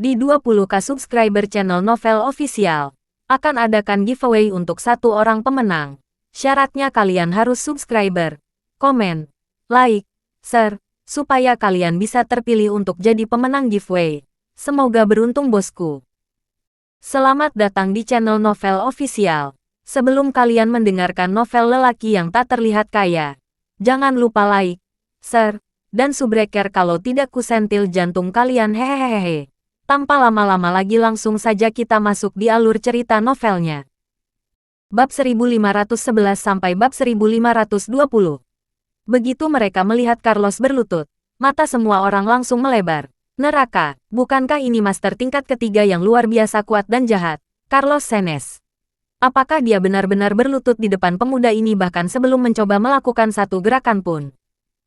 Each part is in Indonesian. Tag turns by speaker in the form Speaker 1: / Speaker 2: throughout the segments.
Speaker 1: Di 20k subscriber channel Novel Official, akan adakan giveaway untuk satu orang pemenang. Syaratnya kalian harus subscriber, komen, like, share, supaya kalian bisa terpilih untuk jadi pemenang giveaway. Semoga beruntung bosku. Selamat datang di channel Novel Official. Sebelum kalian mendengarkan novel lelaki yang tak terlihat kaya, jangan lupa like, share, dan subbreaker kalau tidak kusentil jantung kalian hehehehe. Tanpa lama-lama lagi langsung saja kita masuk di alur cerita novelnya. Bab 1511 sampai bab 1520. Begitu mereka melihat Carlos berlutut, mata semua orang langsung melebar. Neraka, bukankah ini master tingkat ketiga yang luar biasa kuat dan jahat, Carlos Senes? Apakah dia benar-benar berlutut di depan pemuda ini bahkan sebelum mencoba melakukan satu gerakan pun?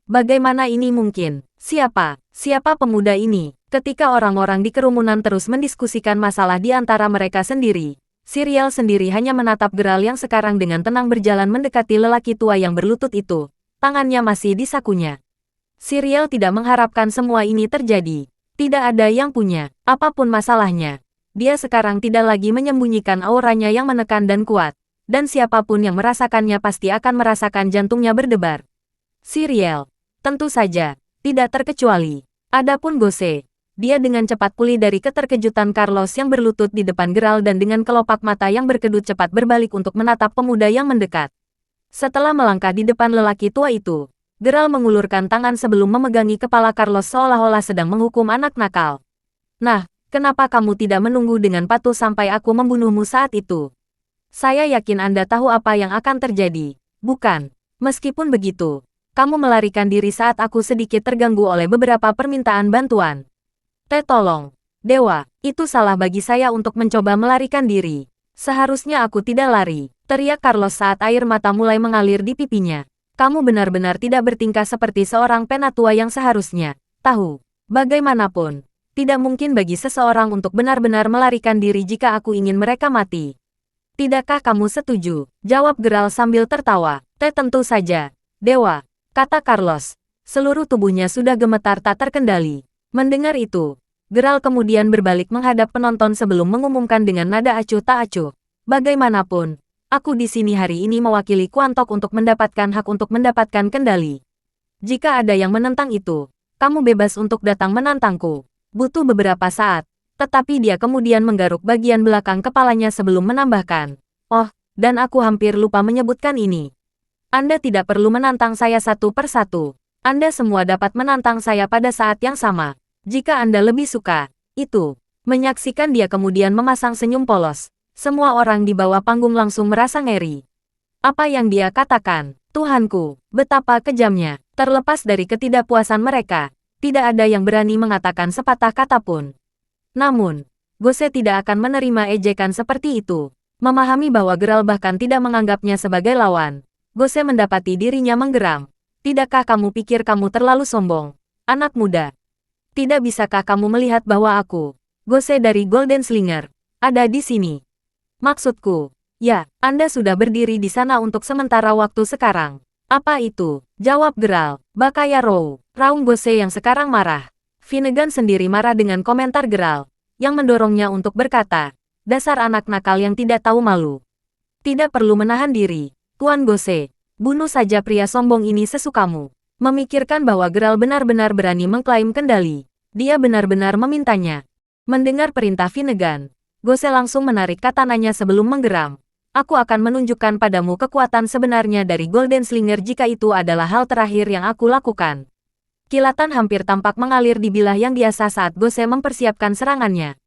Speaker 1: Bagaimana ini mungkin? Siapa pemuda ini? Ketika orang-orang di kerumunan terus mendiskusikan masalah di antara mereka sendiri, Siriel sendiri hanya menatap Geralt yang sekarang dengan tenang berjalan mendekati lelaki tua yang berlutut itu. Tangannya masih di sakunya. Siriel tidak mengharapkan semua ini terjadi. Tidak ada yang punya. Apapun masalahnya, dia sekarang tidak lagi menyembunyikan auranya yang menekan dan kuat. Dan siapapun yang merasakannya pasti akan merasakan jantungnya berdebar. Siriel, tentu saja, tidak terkecuali. Adapun Gose, dia dengan cepat pulih dari keterkejutan Carlos yang berlutut di depan Geralt dan dengan kelopak mata yang berkedut cepat berbalik untuk menatap pemuda yang mendekat. Setelah melangkah di depan lelaki tua itu, Geralt mengulurkan tangan sebelum memegangi kepala Carlos seolah-olah sedang menghukum anak nakal. Nah, kenapa kamu tidak menunggu dengan patuh sampai aku membunuhmu saat itu? Saya yakin Anda tahu apa yang akan terjadi, bukan? Meskipun begitu, kamu melarikan diri saat aku sedikit terganggu oleh beberapa permintaan bantuan. Tolong, Dewa, itu salah bagi saya untuk mencoba melarikan diri. Seharusnya aku tidak lari, teriak Carlos saat air mata mulai mengalir di pipinya. Kamu benar-benar tidak bertingkah seperti seorang penatua yang seharusnya. Tahu, bagaimanapun, tidak mungkin bagi seseorang untuk benar-benar melarikan diri jika aku ingin mereka mati. Tidakkah kamu setuju? Jawab Geralt sambil tertawa. Tentu saja, Dewa, kata Carlos. Seluruh tubuhnya sudah gemetar tak terkendali. Mendengar itu, Geralt kemudian berbalik menghadap penonton sebelum mengumumkan dengan nada acuh tak acuh. Bagaimanapun, aku di sini hari ini mewakili Quantok untuk mendapatkan hak untuk mendapatkan kendali. Jika ada yang menentang itu, kamu bebas untuk datang menantangku. Butuh beberapa saat, tetapi dia kemudian menggaruk bagian belakang kepalanya sebelum menambahkan. Oh, dan aku hampir lupa menyebutkan ini. Anda tidak perlu menantang saya satu persatu. Anda semua dapat menantang saya pada saat yang sama. Jika Anda lebih suka, itu. Menyaksikan dia kemudian memasang senyum polos. Semua orang di bawah panggung langsung merasa ngeri. Apa yang dia katakan? Tuhanku, betapa kejamnya. Terlepas dari ketidakpuasan mereka, tidak ada yang berani mengatakan sepatah kata pun. Namun, Gose tidak akan menerima ejekan seperti itu. Memahami bahwa Geralt bahkan tidak menganggapnya sebagai lawan, Gose mendapati dirinya menggeram. Tidakkah kamu pikir kamu terlalu sombong, anak muda? Tidak bisakah kamu melihat bahwa aku, Gose dari Golden Slinger, ada di sini? Maksudku, ya, Anda sudah berdiri di sana untuk sementara waktu sekarang. Apa itu? Jawab Geralt. Bakaya Row, raung Gose yang sekarang marah. Finnegan sendiri marah dengan komentar Geralt, yang mendorongnya untuk berkata, dasar anak nakal yang tidak tahu malu. Tidak perlu menahan diri, Tuan Gose. Bunuh saja pria sombong ini sesukamu. Memikirkan bahwa Geralt benar-benar berani mengklaim kendali. Dia benar-benar memintanya. Mendengar perintah Finnegan, Gose langsung menarik katananya sebelum menggeram. Aku akan menunjukkan padamu kekuatan sebenarnya dari Golden Slinger jika itu adalah hal terakhir yang aku lakukan. Kilatan hampir tampak mengalir di bilah yang biasa saat Gose mempersiapkan serangannya.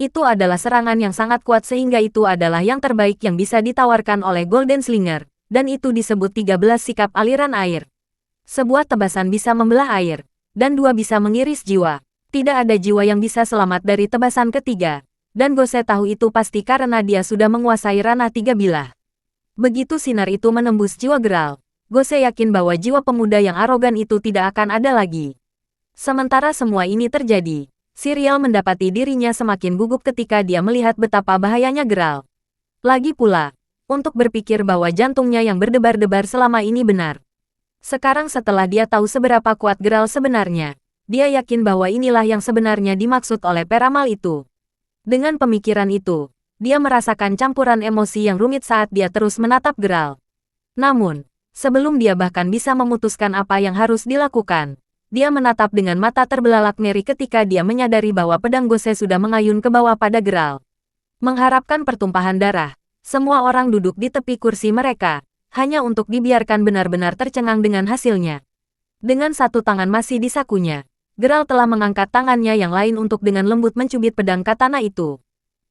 Speaker 1: Itu adalah serangan yang sangat kuat sehingga itu adalah yang terbaik yang bisa ditawarkan oleh Golden Slinger. Dan itu disebut 13 sikap aliran air. Sebuah tebasan bisa membelah air, dan 2 bisa mengiris jiwa. Tidak ada jiwa yang bisa selamat dari tebasan ketiga. Dan Gose tahu itu pasti karena dia sudah menguasai ranah 3 bilah. Begitu sinar itu menembus jiwa Geralt, Gose yakin bahwa jiwa pemuda yang arogan itu tidak akan ada lagi. Sementara semua ini terjadi, Siriel mendapati dirinya semakin gugup ketika dia melihat betapa bahayanya Geralt. Lagi pula, untuk berpikir bahwa jantungnya yang berdebar-debar selama ini benar. Sekarang setelah dia tahu seberapa kuat Geralt sebenarnya, Dia yakin bahwa inilah yang sebenarnya dimaksud oleh peramal itu. Dengan pemikiran itu, dia merasakan campuran emosi yang rumit saat dia terus menatap Geralt. Namun, sebelum dia bahkan bisa memutuskan apa yang harus dilakukan, dia menatap dengan mata terbelalak ngeri ketika dia menyadari bahwa pedang Gose sudah mengayun ke bawah pada Geralt. Mengharapkan pertumpahan darah, semua orang duduk di tepi kursi mereka, hanya untuk dibiarkan benar-benar tercengang dengan hasilnya. Dengan satu tangan masih di sakunya, Geralt telah mengangkat tangannya yang lain untuk dengan lembut mencubit pedang katana itu.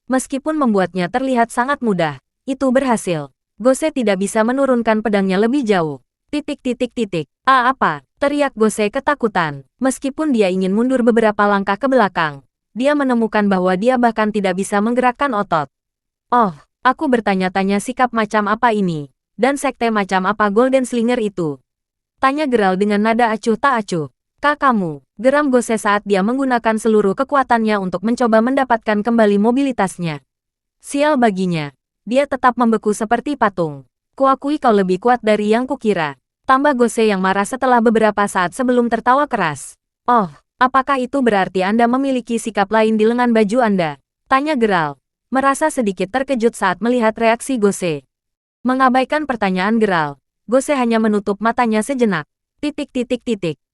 Speaker 1: Meskipun membuatnya terlihat sangat mudah, itu berhasil. Gose tidak bisa menurunkan pedangnya lebih jauh. Apa? Teriak Gose ketakutan. Meskipun dia ingin mundur beberapa langkah ke belakang, dia menemukan bahwa dia bahkan tidak bisa menggerakkan otot. Oh, aku bertanya-tanya sikap macam apa ini, dan sekte macam apa Golden Slinger itu? Tanya Geralt dengan nada acuh tak acuh. Kamu, geram Gose saat dia menggunakan seluruh kekuatannya untuk mencoba mendapatkan kembali mobilitasnya. Sial baginya, dia tetap membeku seperti patung. Kuakui kau lebih kuat dari yang kukira. Tambah Gose yang marah setelah beberapa saat sebelum tertawa keras. Oh, apakah itu berarti Anda memiliki sikap lain di lengan baju Anda? Tanya Geralt, merasa sedikit terkejut saat melihat reaksi Gose. Mengabaikan pertanyaan Geralt, Gose hanya menutup matanya sejenak.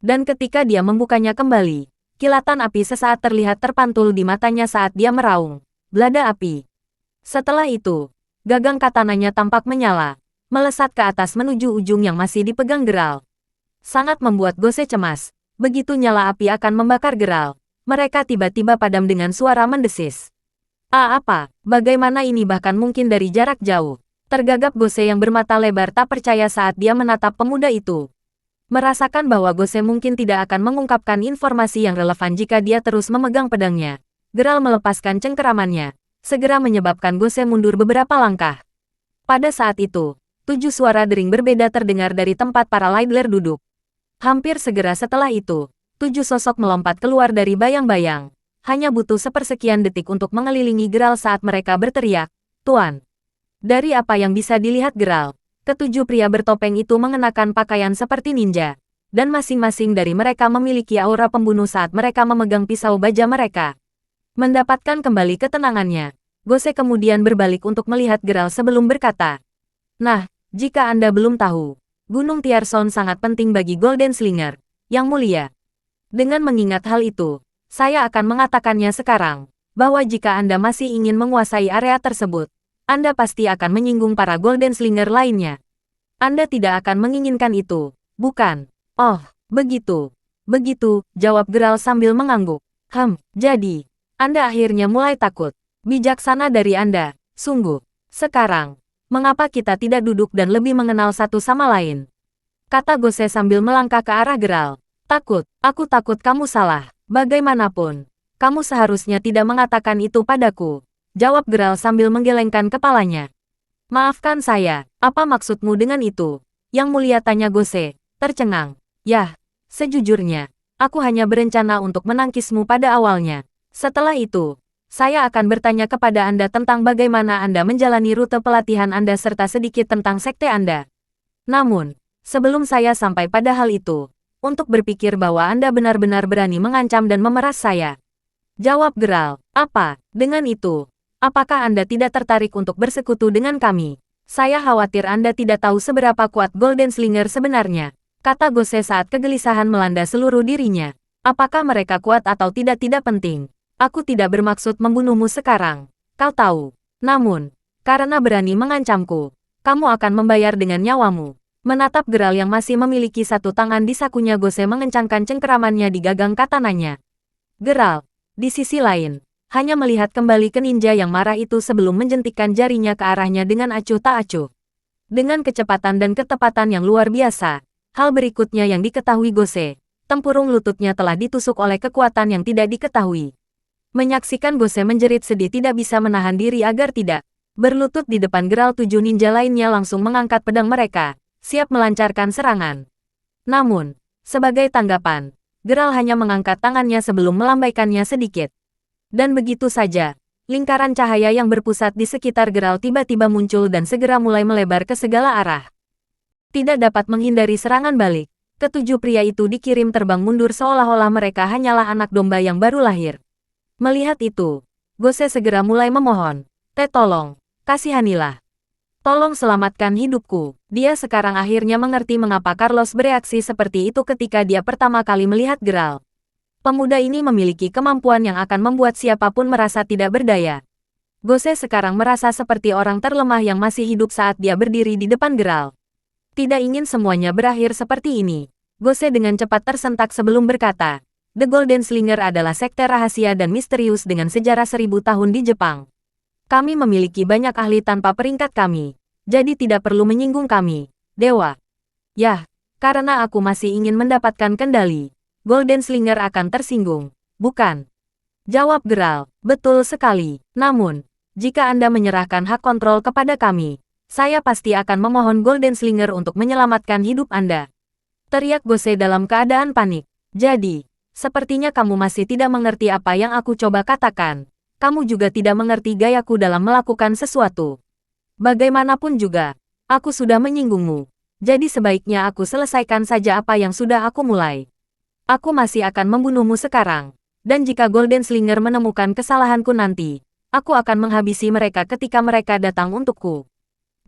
Speaker 1: Dan ketika dia membukanya kembali, kilatan api sesaat terlihat terpantul di matanya saat dia meraung. Belada api. Setelah itu, gagang katananya tampak menyala, melesat ke atas menuju ujung yang masih dipegang Geralt. Sangat membuat Gose cemas. Begitu nyala api akan membakar Geralt, mereka tiba-tiba padam dengan suara mendesis. Apa? Bagaimana ini bahkan mungkin dari jarak jauh? Tergagap Gose yang bermata lebar tak percaya saat dia menatap pemuda itu. Merasakan bahwa Gose mungkin tidak akan mengungkapkan informasi yang relevan jika dia terus memegang pedangnya. Geralt melepaskan cengkeramannya, segera menyebabkan Gose mundur beberapa langkah. Pada saat itu, 7 suara dering berbeda terdengar dari tempat para Lidler duduk. Hampir segera setelah itu, 7 sosok melompat keluar dari bayang-bayang. Hanya butuh sepersekian detik untuk mengelilingi Geralt saat mereka berteriak, "Tuan!" Dari apa yang bisa dilihat Geralt, ketujuh pria bertopeng itu mengenakan pakaian seperti ninja, dan masing-masing dari mereka memiliki aura pembunuh saat mereka memegang pisau baja mereka. Mendapatkan kembali ketenangannya, Gose kemudian berbalik untuk melihat Geralt sebelum berkata, "Nah, jika Anda belum tahu, Gunung Tiarson sangat penting bagi Golden Slinger, Yang Mulia. Dengan mengingat hal itu, saya akan mengatakannya sekarang, bahwa jika Anda masih ingin menguasai area tersebut, Anda pasti akan menyinggung para Golden Slinger lainnya. Anda tidak akan menginginkan itu, bukan?" "Oh, begitu. Begitu," jawab Geralt sambil mengangguk. Jadi, Anda akhirnya mulai takut. Bijaksana dari Anda, sungguh. Sekarang, mengapa kita tidak duduk dan lebih mengenal satu sama lain?" Kata Gose sambil melangkah ke arah Geralt. "Takut, aku takut kamu salah. Bagaimanapun, kamu seharusnya tidak mengatakan itu padaku," jawab Geralt sambil menggelengkan kepalanya. "Maafkan saya, apa maksudmu dengan itu?" Yang Mulia tanya Gose, tercengang. "Yah, sejujurnya, aku hanya berencana untuk menangkismu pada awalnya. Setelah itu, saya akan bertanya kepada Anda tentang bagaimana Anda menjalani rute pelatihan Anda serta sedikit tentang sekte Anda. Namun, sebelum saya sampai pada hal itu, untuk berpikir bahwa Anda benar-benar berani mengancam dan memeras saya." Jawab Geralt, "Apa, dengan itu? Apakah Anda tidak tertarik untuk bersekutu dengan kami? Saya khawatir Anda tidak tahu seberapa kuat Golden Slinger sebenarnya," kata Gose saat kegelisahan melanda seluruh dirinya. "Apakah mereka kuat atau tidak penting. Aku tidak bermaksud membunuhmu sekarang, kau tahu. Namun, karena berani mengancamku, kamu akan membayar dengan nyawamu." Menatap Geralt yang masih memiliki satu tangan di sakunya, Gose mengencangkan cengkeramannya di gagang katananya. Geralt, di sisi lain, hanya melihat kembali ke ninja yang marah itu sebelum menjentikkan jarinya ke arahnya dengan acuh tak acuh. Dengan kecepatan dan ketepatan yang luar biasa, hal berikutnya yang diketahui Gose, tempurung lututnya telah ditusuk oleh kekuatan yang tidak diketahui. Menyaksikan Gose menjerit sedih tidak bisa menahan diri agar tidak berlutut di depan Geralt, 7 ninja lainnya langsung mengangkat pedang mereka, siap melancarkan serangan. Namun, sebagai tanggapan, Geralt hanya mengangkat tangannya sebelum melambaikannya sedikit. Dan begitu saja, lingkaran cahaya yang berpusat di sekitar Geralt tiba-tiba muncul dan segera mulai melebar ke segala arah. Tidak dapat menghindari serangan balik, Ketujuh pria itu dikirim terbang mundur seolah-olah mereka hanyalah anak domba yang baru lahir. Melihat itu, Gose segera mulai memohon, tolong, kasihanilah. Tolong selamatkan hidupku." Dia sekarang akhirnya mengerti mengapa Carlos bereaksi seperti itu ketika dia pertama kali melihat Geralt. Pemuda ini memiliki kemampuan yang akan membuat siapapun merasa tidak berdaya. Gose sekarang merasa seperti orang terlemah yang masih hidup saat dia berdiri di depan Geralt. Tidak ingin semuanya berakhir seperti ini. Gose dengan cepat tersentak sebelum berkata, "The Golden Slinger adalah sekte rahasia dan misterius dengan sejarah 1000 tahun di Jepang. Kami memiliki banyak ahli tanpa peringkat kami, jadi tidak perlu menyinggung kami, Dewa." "Yah, karena aku masih ingin mendapatkan kendali. Golden Slinger akan tersinggung, bukan?" Jawab Geralt, "Betul sekali. Namun, jika Anda menyerahkan hak kontrol kepada kami, saya pasti akan memohon Golden Slinger untuk menyelamatkan hidup Anda." Teriak Gose dalam keadaan panik. "Jadi, sepertinya kamu masih tidak mengerti apa yang aku coba katakan. Kamu juga tidak mengerti gayaku dalam melakukan sesuatu. Bagaimanapun juga, aku sudah menyinggungmu. Jadi sebaiknya aku selesaikan saja apa yang sudah aku mulai. Aku masih akan membunuhmu sekarang. Dan jika Golden Slinger menemukan kesalahanku nanti, aku akan menghabisi mereka ketika mereka datang untukku."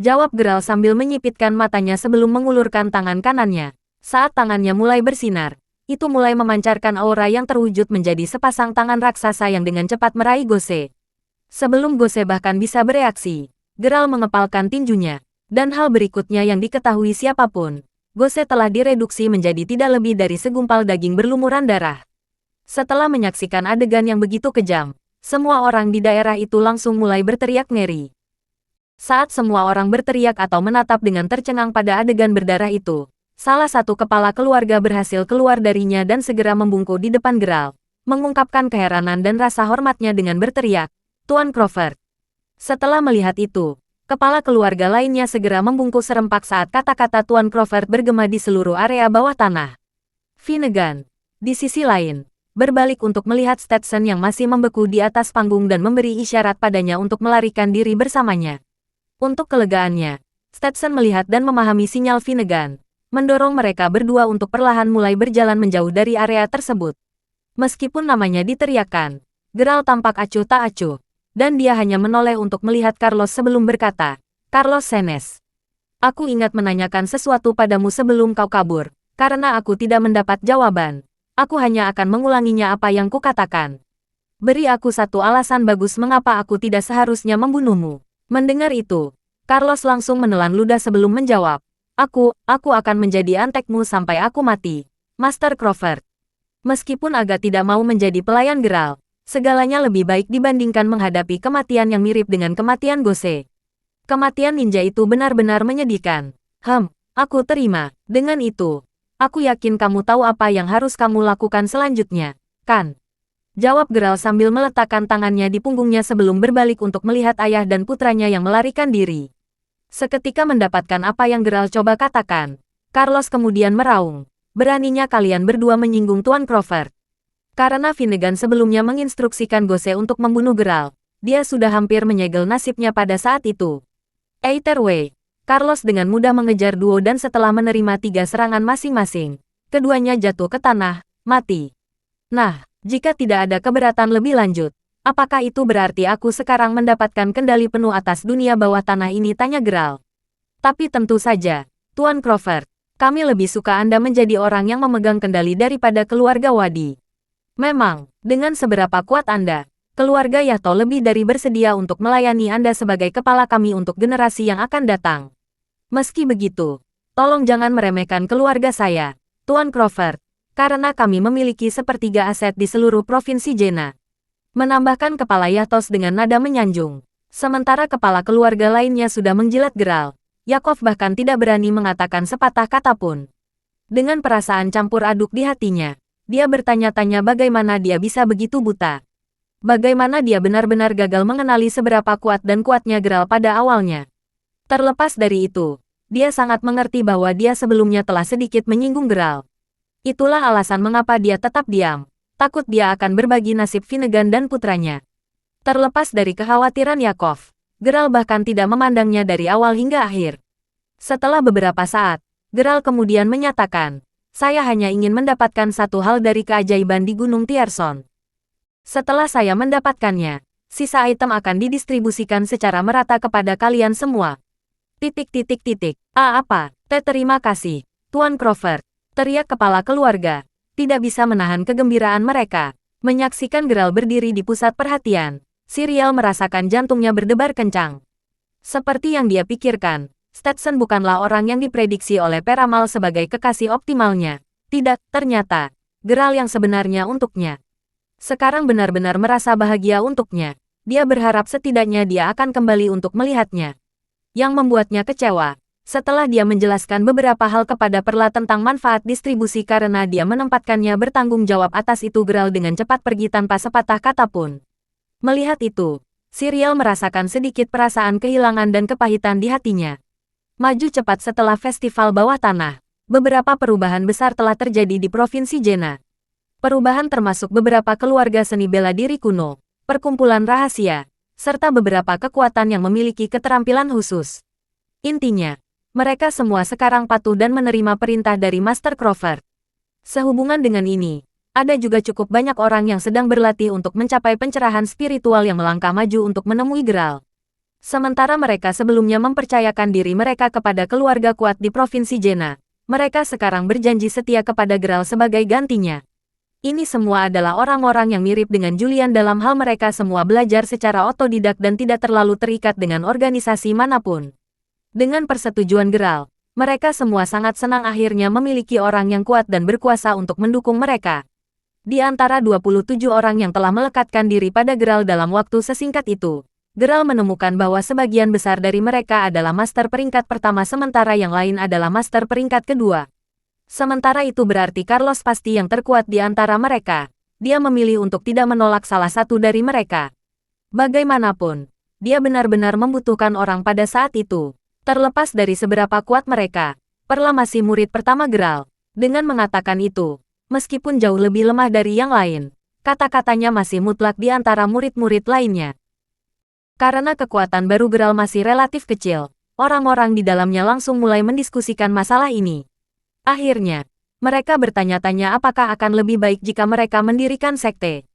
Speaker 1: Jawab Geralt sambil menyipitkan matanya sebelum mengulurkan tangan kanannya. Saat tangannya mulai bersinar, itu mulai memancarkan aura yang terwujud menjadi sepasang tangan raksasa yang dengan cepat meraih Gose. Sebelum Gose bahkan bisa bereaksi, Geralt mengepalkan tinjunya. Dan hal berikutnya yang diketahui siapapun, Gose telah direduksi menjadi tidak lebih dari segumpal daging berlumuran darah. Setelah menyaksikan adegan yang begitu kejam, semua orang di daerah itu langsung mulai berteriak ngeri. Saat semua orang berteriak atau menatap dengan tercengang pada adegan berdarah itu, salah satu kepala keluarga berhasil keluar darinya dan segera membungkuk di depan Geralt, mengungkapkan keheranan dan rasa hormatnya dengan berteriak, "Tuan Crawford." Setelah melihat itu, kepala keluarga lainnya segera membungkuk serempak saat kata-kata Tuan Crawford bergema di seluruh area bawah tanah. Finnegan, di sisi lain, berbalik untuk melihat Stetson yang masih membeku di atas panggung dan memberi isyarat padanya untuk melarikan diri bersamanya. Untuk kelegaannya, Stetson melihat dan memahami sinyal Finnegan, mendorong mereka berdua untuk perlahan mulai berjalan menjauh dari area tersebut. Meskipun namanya diteriakkan, Geralt tampak acuh tak acuh. Dan dia hanya menoleh untuk melihat Carlos sebelum berkata, "Carlos Senes, aku ingat menanyakan sesuatu padamu sebelum kau kabur. Karena aku tidak mendapat jawaban, aku hanya akan mengulanginya apa yang kukatakan. Beri aku satu alasan bagus mengapa aku tidak seharusnya membunuhmu." Mendengar itu, Carlos langsung menelan ludah sebelum menjawab, Aku akan menjadi antekmu sampai aku mati, Master Crawford." Meskipun agak tidak mau menjadi pelayan Geralt, segalanya lebih baik dibandingkan menghadapi kematian yang mirip dengan kematian Gose. Kematian ninja itu benar-benar menyedihkan. Aku terima. Dengan itu, aku yakin kamu tahu apa yang harus kamu lakukan selanjutnya, kan? Jawab Geralt sambil meletakkan tangannya di punggungnya sebelum berbalik untuk melihat ayah dan putranya yang melarikan diri. Seketika mendapatkan apa yang Geralt coba katakan, Carlos kemudian meraung, "Beraninya kalian berdua menyinggung Tuan Crawford." Karena Finnegan sebelumnya menginstruksikan Gose untuk membunuh Geralt, dia sudah hampir menyegel nasibnya pada saat itu. Either way, Carlos dengan mudah mengejar duo dan setelah menerima 3 serangan masing-masing, keduanya jatuh ke tanah, mati. "Nah, jika tidak ada keberatan lebih lanjut, apakah itu berarti aku sekarang mendapatkan kendali penuh atas dunia bawah tanah ini?" tanya Geralt. "Tapi tentu saja, Tuan Crawford, kami lebih suka Anda menjadi orang yang memegang kendali daripada keluarga Wadi. Memang, dengan seberapa kuat Anda, keluarga Yahto lebih dari bersedia untuk melayani Anda sebagai kepala kami untuk generasi yang akan datang. Meski begitu, tolong jangan meremehkan keluarga saya, Tuan Crawford, karena kami memiliki sepertiga aset di seluruh provinsi Jena." Menambahkan kepala Yahtos dengan nada menyanjung. Sementara kepala keluarga lainnya sudah menjilat Geralt, Yakov bahkan tidak berani mengatakan sepatah kata pun. Dengan perasaan campur aduk di hatinya, dia bertanya-tanya bagaimana dia bisa begitu buta. Bagaimana dia benar-benar gagal mengenali seberapa kuat dan kuatnya Geralt pada awalnya. Terlepas dari itu, dia sangat mengerti bahwa dia sebelumnya telah sedikit menyinggung Geralt. Itulah alasan mengapa dia tetap diam, takut dia akan berbagi nasib Finnegan dan putranya. Terlepas dari kekhawatiran Yakov, Geralt bahkan tidak memandangnya dari awal hingga akhir. Setelah beberapa saat, Geralt kemudian menyatakan, Saya hanya ingin mendapatkan satu hal dari keajaiban di Gunung Tierson. Setelah saya mendapatkannya, sisa item akan didistribusikan secara merata kepada kalian semua. Apa? Terima kasih, Tuan Crawford. Teriak kepala keluarga. Tidak bisa menahan kegembiraan mereka. Menyaksikan Geralt berdiri di pusat perhatian, Siriel merasakan jantungnya berdebar kencang. Seperti yang dia pikirkan, Stetson bukanlah orang yang diprediksi oleh Peramal sebagai kekasih optimalnya. Tidak, ternyata, Geralt yang sebenarnya untuknya. Sekarang benar-benar merasa bahagia untuknya. Dia berharap setidaknya dia akan kembali untuk melihatnya. Yang membuatnya kecewa, setelah dia menjelaskan beberapa hal kepada Perla tentang manfaat distribusi karena dia menempatkannya bertanggung jawab atas itu, Geralt dengan cepat pergi tanpa sepatah kata pun. Melihat itu, Siriel merasakan sedikit perasaan kehilangan dan kepahitan di hatinya. Maju cepat setelah festival bawah tanah, beberapa perubahan besar telah terjadi di Provinsi Jena. Perubahan termasuk beberapa keluarga seni bela diri kuno, perkumpulan rahasia, serta beberapa kekuatan yang memiliki keterampilan khusus. Intinya, mereka semua sekarang patuh dan menerima perintah dari Master Crawford. Sehubungan dengan ini, ada juga cukup banyak orang yang sedang berlatih untuk mencapai pencerahan spiritual yang melangkah maju untuk menemui Geralt. Sementara mereka sebelumnya mempercayakan diri mereka kepada keluarga kuat di Provinsi Jena, mereka sekarang berjanji setia kepada Geralt sebagai gantinya. Ini semua adalah orang-orang yang mirip dengan Julian dalam hal mereka semua belajar secara otodidak dan tidak terlalu terikat dengan organisasi manapun. Dengan persetujuan Geralt, mereka semua sangat senang akhirnya memiliki orang yang kuat dan berkuasa untuk mendukung mereka. Di antara 27 orang yang telah melekatkan diri pada Geralt dalam waktu sesingkat itu, Geralt menemukan bahwa sebagian besar dari mereka adalah master peringkat pertama sementara yang lain adalah master peringkat kedua. Sementara itu berarti Carlos pasti yang terkuat di antara mereka. Dia memilih untuk tidak menolak salah satu dari mereka. Bagaimanapun, dia benar-benar membutuhkan orang pada saat itu. Terlepas dari seberapa kuat mereka, Perla masih murid pertama Geralt. Dengan mengatakan itu, meskipun jauh lebih lemah dari yang lain, kata-katanya masih mutlak di antara murid-murid lainnya. Karena kekuatan baru Geralt masih relatif kecil, orang-orang di dalamnya langsung mulai mendiskusikan masalah ini. Akhirnya, mereka bertanya-tanya apakah akan lebih baik jika mereka mendirikan sekte.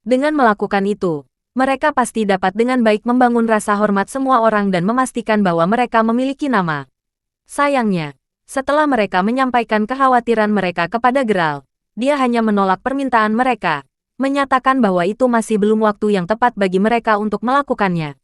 Speaker 1: Dengan melakukan itu, mereka pasti dapat dengan baik membangun rasa hormat semua orang dan memastikan bahwa mereka memiliki nama. Sayangnya, setelah mereka menyampaikan kekhawatiran mereka kepada Geralt, dia hanya menolak permintaan mereka, menyatakan bahwa itu masih belum waktu yang tepat bagi mereka untuk melakukannya.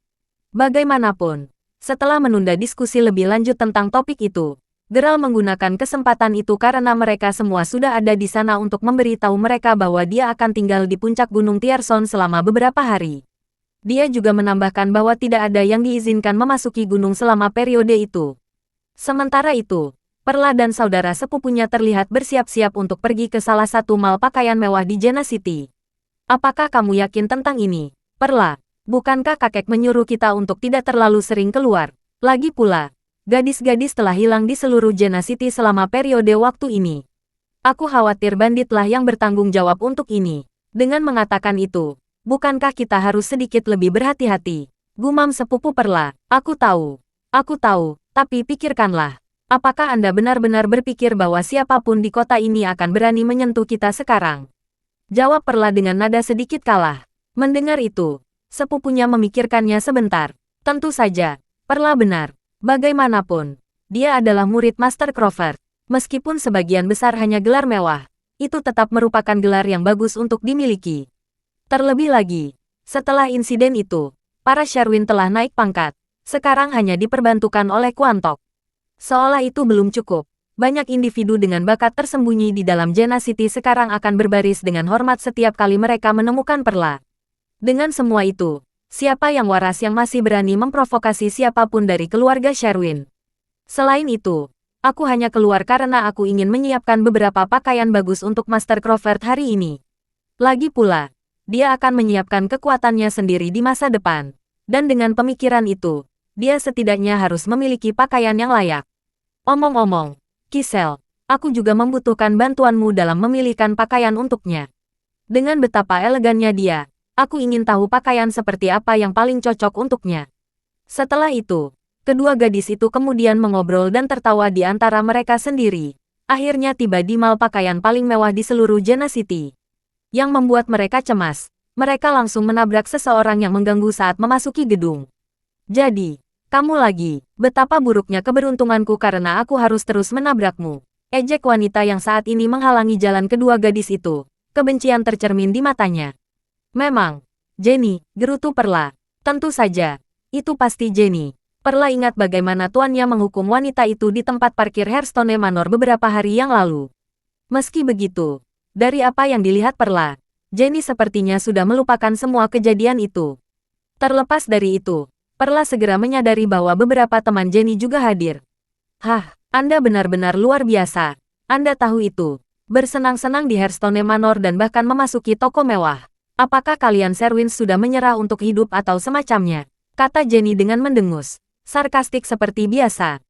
Speaker 1: Bagaimanapun, setelah menunda diskusi lebih lanjut tentang topik itu, Geralt menggunakan kesempatan itu karena mereka semua sudah ada di sana untuk memberitahu mereka bahwa dia akan tinggal di puncak Gunung Tierson selama beberapa hari. Dia juga menambahkan bahwa tidak ada yang diizinkan memasuki gunung selama periode itu. Sementara itu, Perla dan saudara sepupunya terlihat bersiap-siap untuk pergi ke salah satu mall pakaian mewah di Jena City. Apakah kamu yakin tentang ini, Perla? Bukankah kakek menyuruh kita untuk tidak terlalu sering keluar? Lagi pula, gadis-gadis telah hilang di seluruh Jena City selama periode waktu ini. Aku khawatir banditlah yang bertanggung jawab untuk ini. Dengan mengatakan itu, bukankah kita harus sedikit lebih berhati-hati? Gumam sepupu Perla. Aku tahu, tapi pikirkanlah. Apakah Anda benar-benar berpikir bahwa siapapun di kota ini akan berani menyentuh kita sekarang? Jawab Perla dengan nada sedikit kalah. Mendengar itu, sepupunya memikirkannya sebentar. Tentu saja, Perla benar. Bagaimanapun, dia adalah murid Master Crawford. Meskipun sebagian besar hanya gelar mewah, itu tetap merupakan gelar yang bagus untuk dimiliki. Terlebih lagi, setelah insiden itu, para Sherwin telah naik pangkat. Sekarang hanya diperbantukan oleh Quantok. Seolah itu belum cukup, banyak individu dengan bakat tersembunyi di dalam Jena City sekarang akan berbaris dengan hormat setiap kali mereka menemukan Perla. Dengan semua itu, siapa yang waras yang masih berani memprovokasi siapapun dari keluarga Sherwin? Selain itu, aku hanya keluar karena aku ingin menyiapkan beberapa pakaian bagus untuk Master Crawford hari ini. Lagi pula, dia akan menyiapkan kekuatannya sendiri di masa depan. Dan dengan pemikiran itu, dia setidaknya harus memiliki pakaian yang layak. Omong-omong, Kisel, aku juga membutuhkan bantuanmu dalam memilihkan pakaian untuknya. Dengan betapa elegannya dia, aku ingin tahu pakaian seperti apa yang paling cocok untuknya. Setelah itu, kedua gadis itu kemudian mengobrol dan tertawa di antara mereka sendiri. akhirnya tiba di mall pakaian paling mewah di seluruh Jena City. Yang membuat mereka cemas, mereka langsung menabrak seseorang yang mengganggu saat memasuki gedung. Jadi, kamu lagi, betapa buruknya keberuntunganku karena aku harus terus menabrakmu. Ejek wanita yang saat ini menghalangi jalan kedua gadis itu. Kebencian tercermin di matanya. Memang, Jenny, gerutu Perla. Tentu saja, itu pasti Jenny. Perla ingat bagaimana tuannya menghukum wanita itu di tempat parkir Hearthstone Manor beberapa hari yang lalu. Meski begitu, dari apa yang dilihat Perla, Jenny sepertinya sudah melupakan semua kejadian itu. Terlepas dari itu, Perla segera menyadari bahwa beberapa teman Jenny juga hadir. Hah, Anda benar-benar luar biasa. Anda tahu itu. Bersenang-senang di Hearthstone Manor dan bahkan memasuki toko mewah. Apakah kalian Sherwin sudah menyerah untuk hidup atau semacamnya? Kata Jenny dengan mendengus. Sarkastik seperti biasa.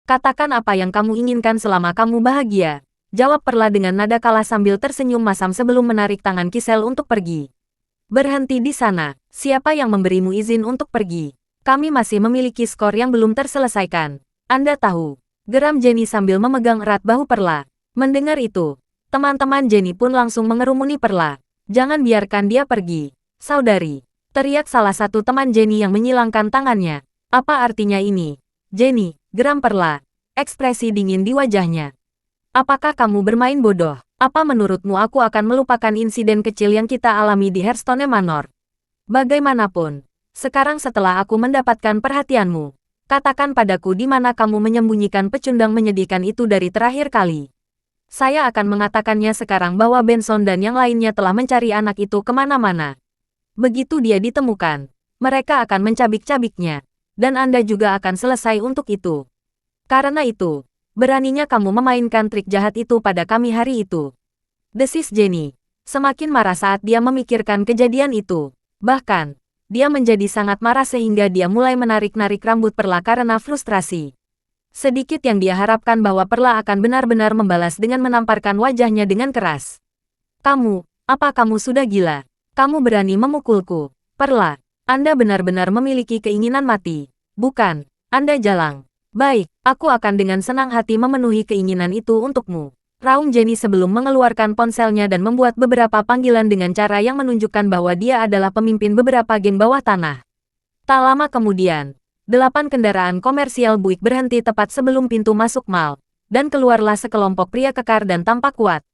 Speaker 1: Katakan apa yang kamu inginkan selama kamu bahagia. Jawab Perla dengan nada kalah sambil tersenyum masam sebelum menarik tangan Kisel untuk pergi. Berhenti di sana. Siapa yang memberimu izin untuk pergi? Kami masih memiliki skor yang belum terselesaikan. Anda tahu. Geram Jenny sambil memegang erat bahu Perla. Mendengar itu, teman-teman Jenny pun langsung mengerumuni Perla. Jangan biarkan dia pergi. Saudari, teriak salah satu teman Jenny yang menyilangkan tangannya. Apa artinya ini? Jenny, geram Perla. Ekspresi dingin di wajahnya. Apakah kamu bermain bodoh? Apa menurutmu aku akan melupakan insiden kecil yang kita alami di Hearthstone Manor? Bagaimanapun, sekarang setelah aku mendapatkan perhatianmu, katakan padaku di mana kamu menyembunyikan pecundang menyedihkan itu dari terakhir kali. Saya akan mengatakannya sekarang bahwa Benson dan yang lainnya telah mencari anak itu kemana-mana. Begitu dia ditemukan, mereka akan mencabik-cabiknya, dan Anda juga akan selesai untuk itu. Karena itu, beraninya kamu memainkan trik jahat itu pada kami hari itu. Desis Jenny, semakin marah saat dia memikirkan kejadian itu. Bahkan, dia menjadi sangat marah sehingga dia mulai menarik-narik rambut Perla karena frustrasi. Sedikit yang dia harapkan bahwa Perla akan benar-benar membalas dengan menamparkan wajahnya dengan keras. Kamu, apa kamu sudah gila? Kamu berani memukulku? Perla, Anda benar-benar memiliki keinginan mati. Bukan, Anda jalang. Baik, aku akan dengan senang hati memenuhi keinginan itu untukmu. Raung Jenny sebelum mengeluarkan ponselnya dan membuat beberapa panggilan dengan cara yang menunjukkan bahwa dia adalah pemimpin beberapa geng bawah tanah. Tak lama kemudian, 8 kendaraan komersial Buick berhenti tepat sebelum pintu masuk mall, dan keluarlah sekelompok pria kekar dan tampak kuat.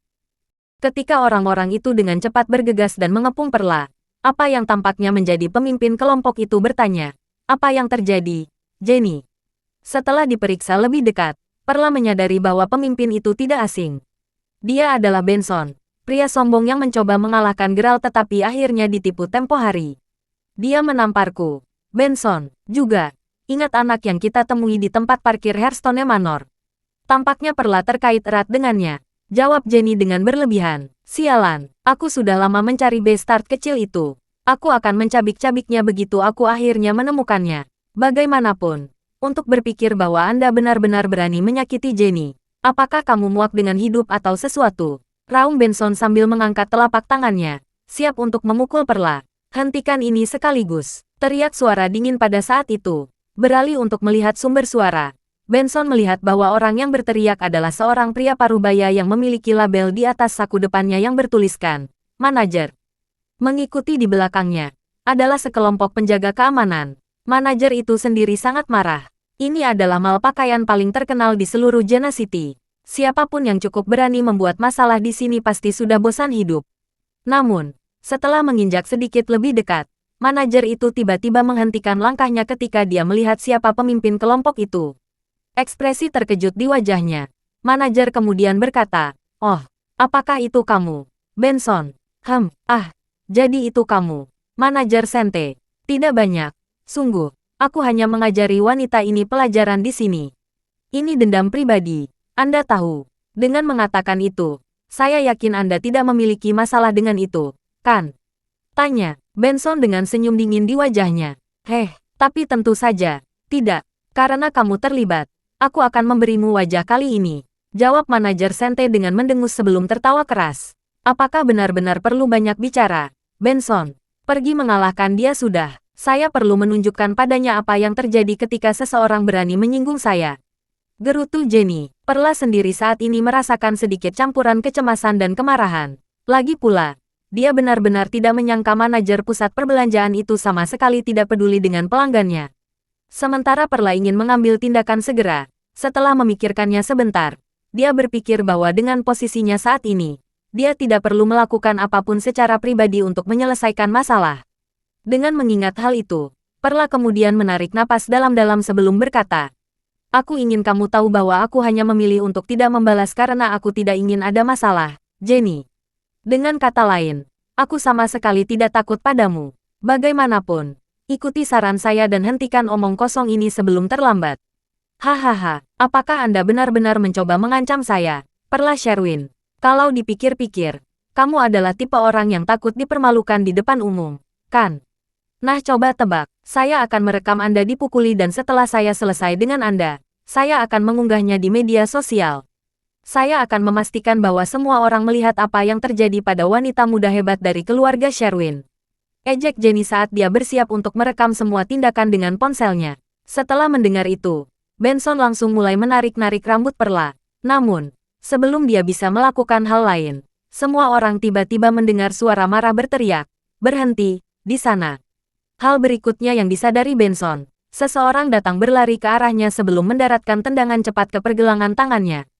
Speaker 1: Ketika orang-orang itu dengan cepat bergegas dan mengepung Perla, apa yang tampaknya menjadi pemimpin kelompok itu bertanya, "Apa yang terjadi, Jenny?" Setelah diperiksa lebih dekat, Perla menyadari bahwa pemimpin itu tidak asing. Dia adalah Benson, pria sombong yang mencoba mengalahkan Geralt tetapi akhirnya ditipu tempo hari. Dia menamparku. Benson, juga. Ingat anak yang kita temui di tempat parkir Hearthstone Manor. Tampaknya Perla terkait erat dengannya. Jawab Jenny dengan berlebihan. Sialan, aku sudah lama mencari bastard kecil itu. Aku akan mencabik-cabiknya begitu aku akhirnya menemukannya. Bagaimanapun, untuk berpikir bahwa Anda benar-benar berani menyakiti Jenny. Apakah kamu muak dengan hidup atau sesuatu? Raung Benson sambil mengangkat telapak tangannya, siap untuk memukul Perla. Hentikan ini sekaligus. Teriak suara dingin pada saat itu. Beralih untuk melihat sumber suara, Benson melihat bahwa orang yang berteriak adalah seorang pria parubaya yang memiliki label di atas saku depannya yang bertuliskan, Manajer. Mengikuti di belakangnya, adalah sekelompok penjaga keamanan. Manajer itu sendiri sangat marah. Ini adalah mall pakaian paling terkenal di seluruh Jena City. Siapapun yang cukup berani membuat masalah di sini pasti sudah bosan hidup. Namun, setelah menginjak sedikit lebih dekat, manajer itu tiba-tiba menghentikan langkahnya ketika dia melihat siapa pemimpin kelompok itu. Ekspresi terkejut di wajahnya. Manajer kemudian berkata, "Oh, apakah itu kamu, Benson?" Jadi itu kamu, Manajer Sente." "Tidak banyak. Sungguh, aku hanya mengajari wanita ini pelajaran di sini. Ini dendam pribadi. Anda tahu, dengan mengatakan itu, saya yakin Anda tidak memiliki masalah dengan itu, kan?" Tanya Benson dengan senyum dingin di wajahnya. Tapi tentu saja, tidak. Karena kamu terlibat, aku akan memberimu wajah kali ini. Jawab manajer Sente dengan mendengus sebelum tertawa keras. Apakah benar-benar perlu banyak bicara, Benson? Pergi mengalahkan dia sudah. Saya perlu menunjukkan padanya apa yang terjadi ketika seseorang berani menyinggung saya. Gerutu Jenny. Perla sendiri saat ini merasakan sedikit campuran kecemasan dan kemarahan. Lagi pula, dia benar-benar tidak menyangka manajer pusat perbelanjaan itu sama sekali tidak peduli dengan pelanggannya. Sementara Perla ingin mengambil tindakan segera. Setelah memikirkannya sebentar, dia berpikir bahwa dengan posisinya saat ini, dia tidak perlu melakukan apapun secara pribadi untuk menyelesaikan masalah. Dengan mengingat hal itu, Perla kemudian menarik napas dalam-dalam sebelum berkata, "Aku ingin kamu tahu bahwa aku hanya memilih untuk tidak membalas karena aku tidak ingin ada masalah, Jenny. Dengan kata lain, aku sama sekali tidak takut padamu. Bagaimanapun, ikuti saran saya dan hentikan omong kosong ini sebelum terlambat." "Hahaha, apakah Anda benar-benar mencoba mengancam saya, Perla Sherwin? Kalau dipikir-pikir, kamu adalah tipe orang yang takut dipermalukan di depan umum, kan? Nah, coba tebak, saya akan merekam Anda dipukuli dan setelah saya selesai dengan Anda, saya akan mengunggahnya di media sosial. Saya akan memastikan bahwa semua orang melihat apa yang terjadi pada wanita muda hebat dari keluarga Sherwin." Ejek Jenny saat dia bersiap untuk merekam semua tindakan dengan ponselnya. Setelah mendengar itu, Benson langsung mulai menarik-narik rambut Perla. Namun, sebelum dia bisa melakukan hal lain, semua orang tiba-tiba mendengar suara marah berteriak, "Berhenti, di sana!" Hal berikutnya yang disadari Benson, seseorang datang berlari ke arahnya sebelum mendaratkan tendangan cepat ke pergelangan tangannya.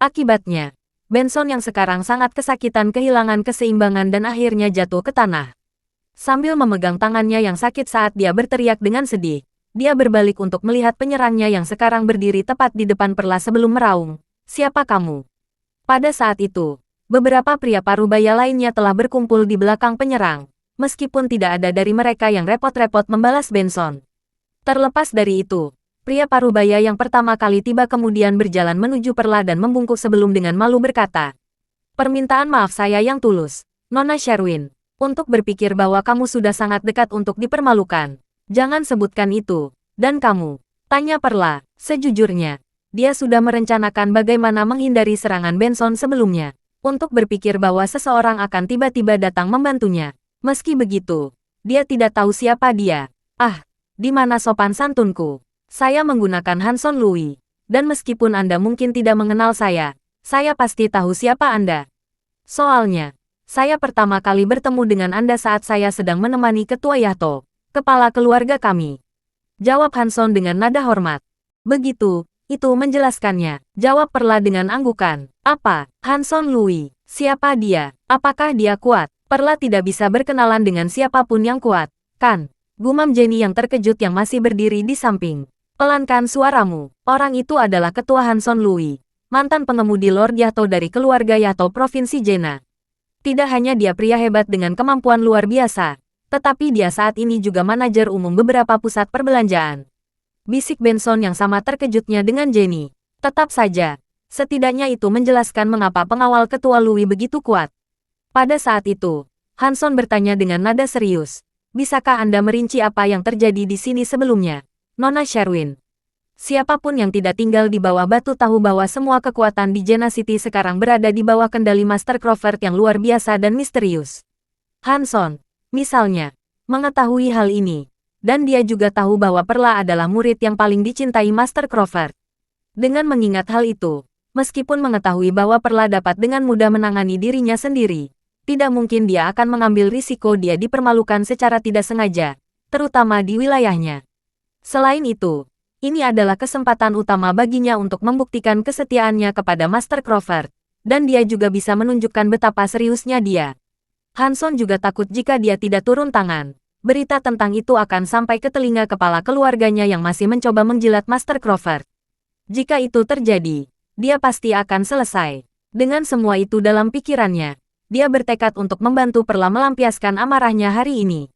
Speaker 1: Akibatnya, Benson yang sekarang sangat kesakitan kehilangan keseimbangan dan akhirnya jatuh ke tanah. Sambil memegang tangannya yang sakit saat dia berteriak dengan sedih, dia berbalik untuk melihat penyerangnya yang sekarang berdiri tepat di depan Perla sebelum meraung, "Siapa kamu?" Pada saat itu, beberapa pria parubaya lainnya telah berkumpul di belakang penyerang. Meskipun tidak ada dari mereka yang repot-repot membalas Benson. Terlepas dari itu, pria parubaya yang pertama kali tiba kemudian berjalan menuju Perla dan membungkuk sebelum dengan malu berkata, "Permintaan maaf saya yang tulus, Nona Sherwin, untuk berpikir bahwa kamu sudah sangat dekat untuk dipermalukan. Jangan sebutkan itu. Dan kamu?" Tanya Perla. Sejujurnya, dia sudah merencanakan bagaimana menghindari serangan Benson sebelumnya. Untuk berpikir bahwa seseorang akan tiba-tiba datang membantunya. Meski begitu, dia tidak tahu siapa dia. "Ah, di mana sopan santunku? Saya menggunakan Hanson Louis. Dan meskipun Anda mungkin tidak mengenal saya pasti tahu siapa Anda. Soalnya, saya pertama kali bertemu dengan Anda saat saya sedang menemani Ketua Yahto, kepala keluarga kami." Jawab Hanson dengan nada hormat. "Begitu, itu menjelaskannya," jawab Perla dengan anggukan. "Apa, Hanson Louis? Siapa dia? Apakah dia kuat?" Perla tidak bisa berkenalan dengan siapapun yang kuat, kan? Gumam Jenny yang terkejut yang masih berdiri di samping. "Pelankan suaramu, orang itu adalah Ketua Hanson Louis, mantan pengemudi Lord Yahto dari keluarga Yahto Provinsi Jena. Tidak hanya dia pria hebat dengan kemampuan luar biasa, tetapi dia saat ini juga manajer umum beberapa pusat perbelanjaan." Bisik Benson yang sama terkejutnya dengan Jenny. Tetap saja, setidaknya itu menjelaskan mengapa pengawal Ketua Louis begitu kuat. Pada saat itu, Hanson bertanya dengan nada serius, "Bisakah Anda merinci apa yang terjadi di sini sebelumnya, Nona Sherwin?" Siapapun yang tidak tinggal di bawah batu tahu bahwa semua kekuatan di Jena City sekarang berada di bawah kendali Master Crawford yang luar biasa dan misterius. Hanson, misalnya, mengetahui hal ini, dan dia juga tahu bahwa Perla adalah murid yang paling dicintai Master Crawford. Dengan mengingat hal itu, meskipun mengetahui bahwa Perla dapat dengan mudah menangani dirinya sendiri, tidak mungkin dia akan mengambil risiko dia dipermalukan secara tidak sengaja, terutama di wilayahnya. Selain itu, ini adalah kesempatan utama baginya untuk membuktikan kesetiaannya kepada Master Crawford, dan dia juga bisa menunjukkan betapa seriusnya dia. Hanson juga takut jika dia tidak turun tangan. Berita tentang itu akan sampai ke telinga kepala keluarganya yang masih mencoba menjilat Master Crawford. Jika itu terjadi, dia pasti akan selesai. Dengan semua itu dalam pikirannya, dia bertekad untuk membantu Perla melampiaskan amarahnya hari ini.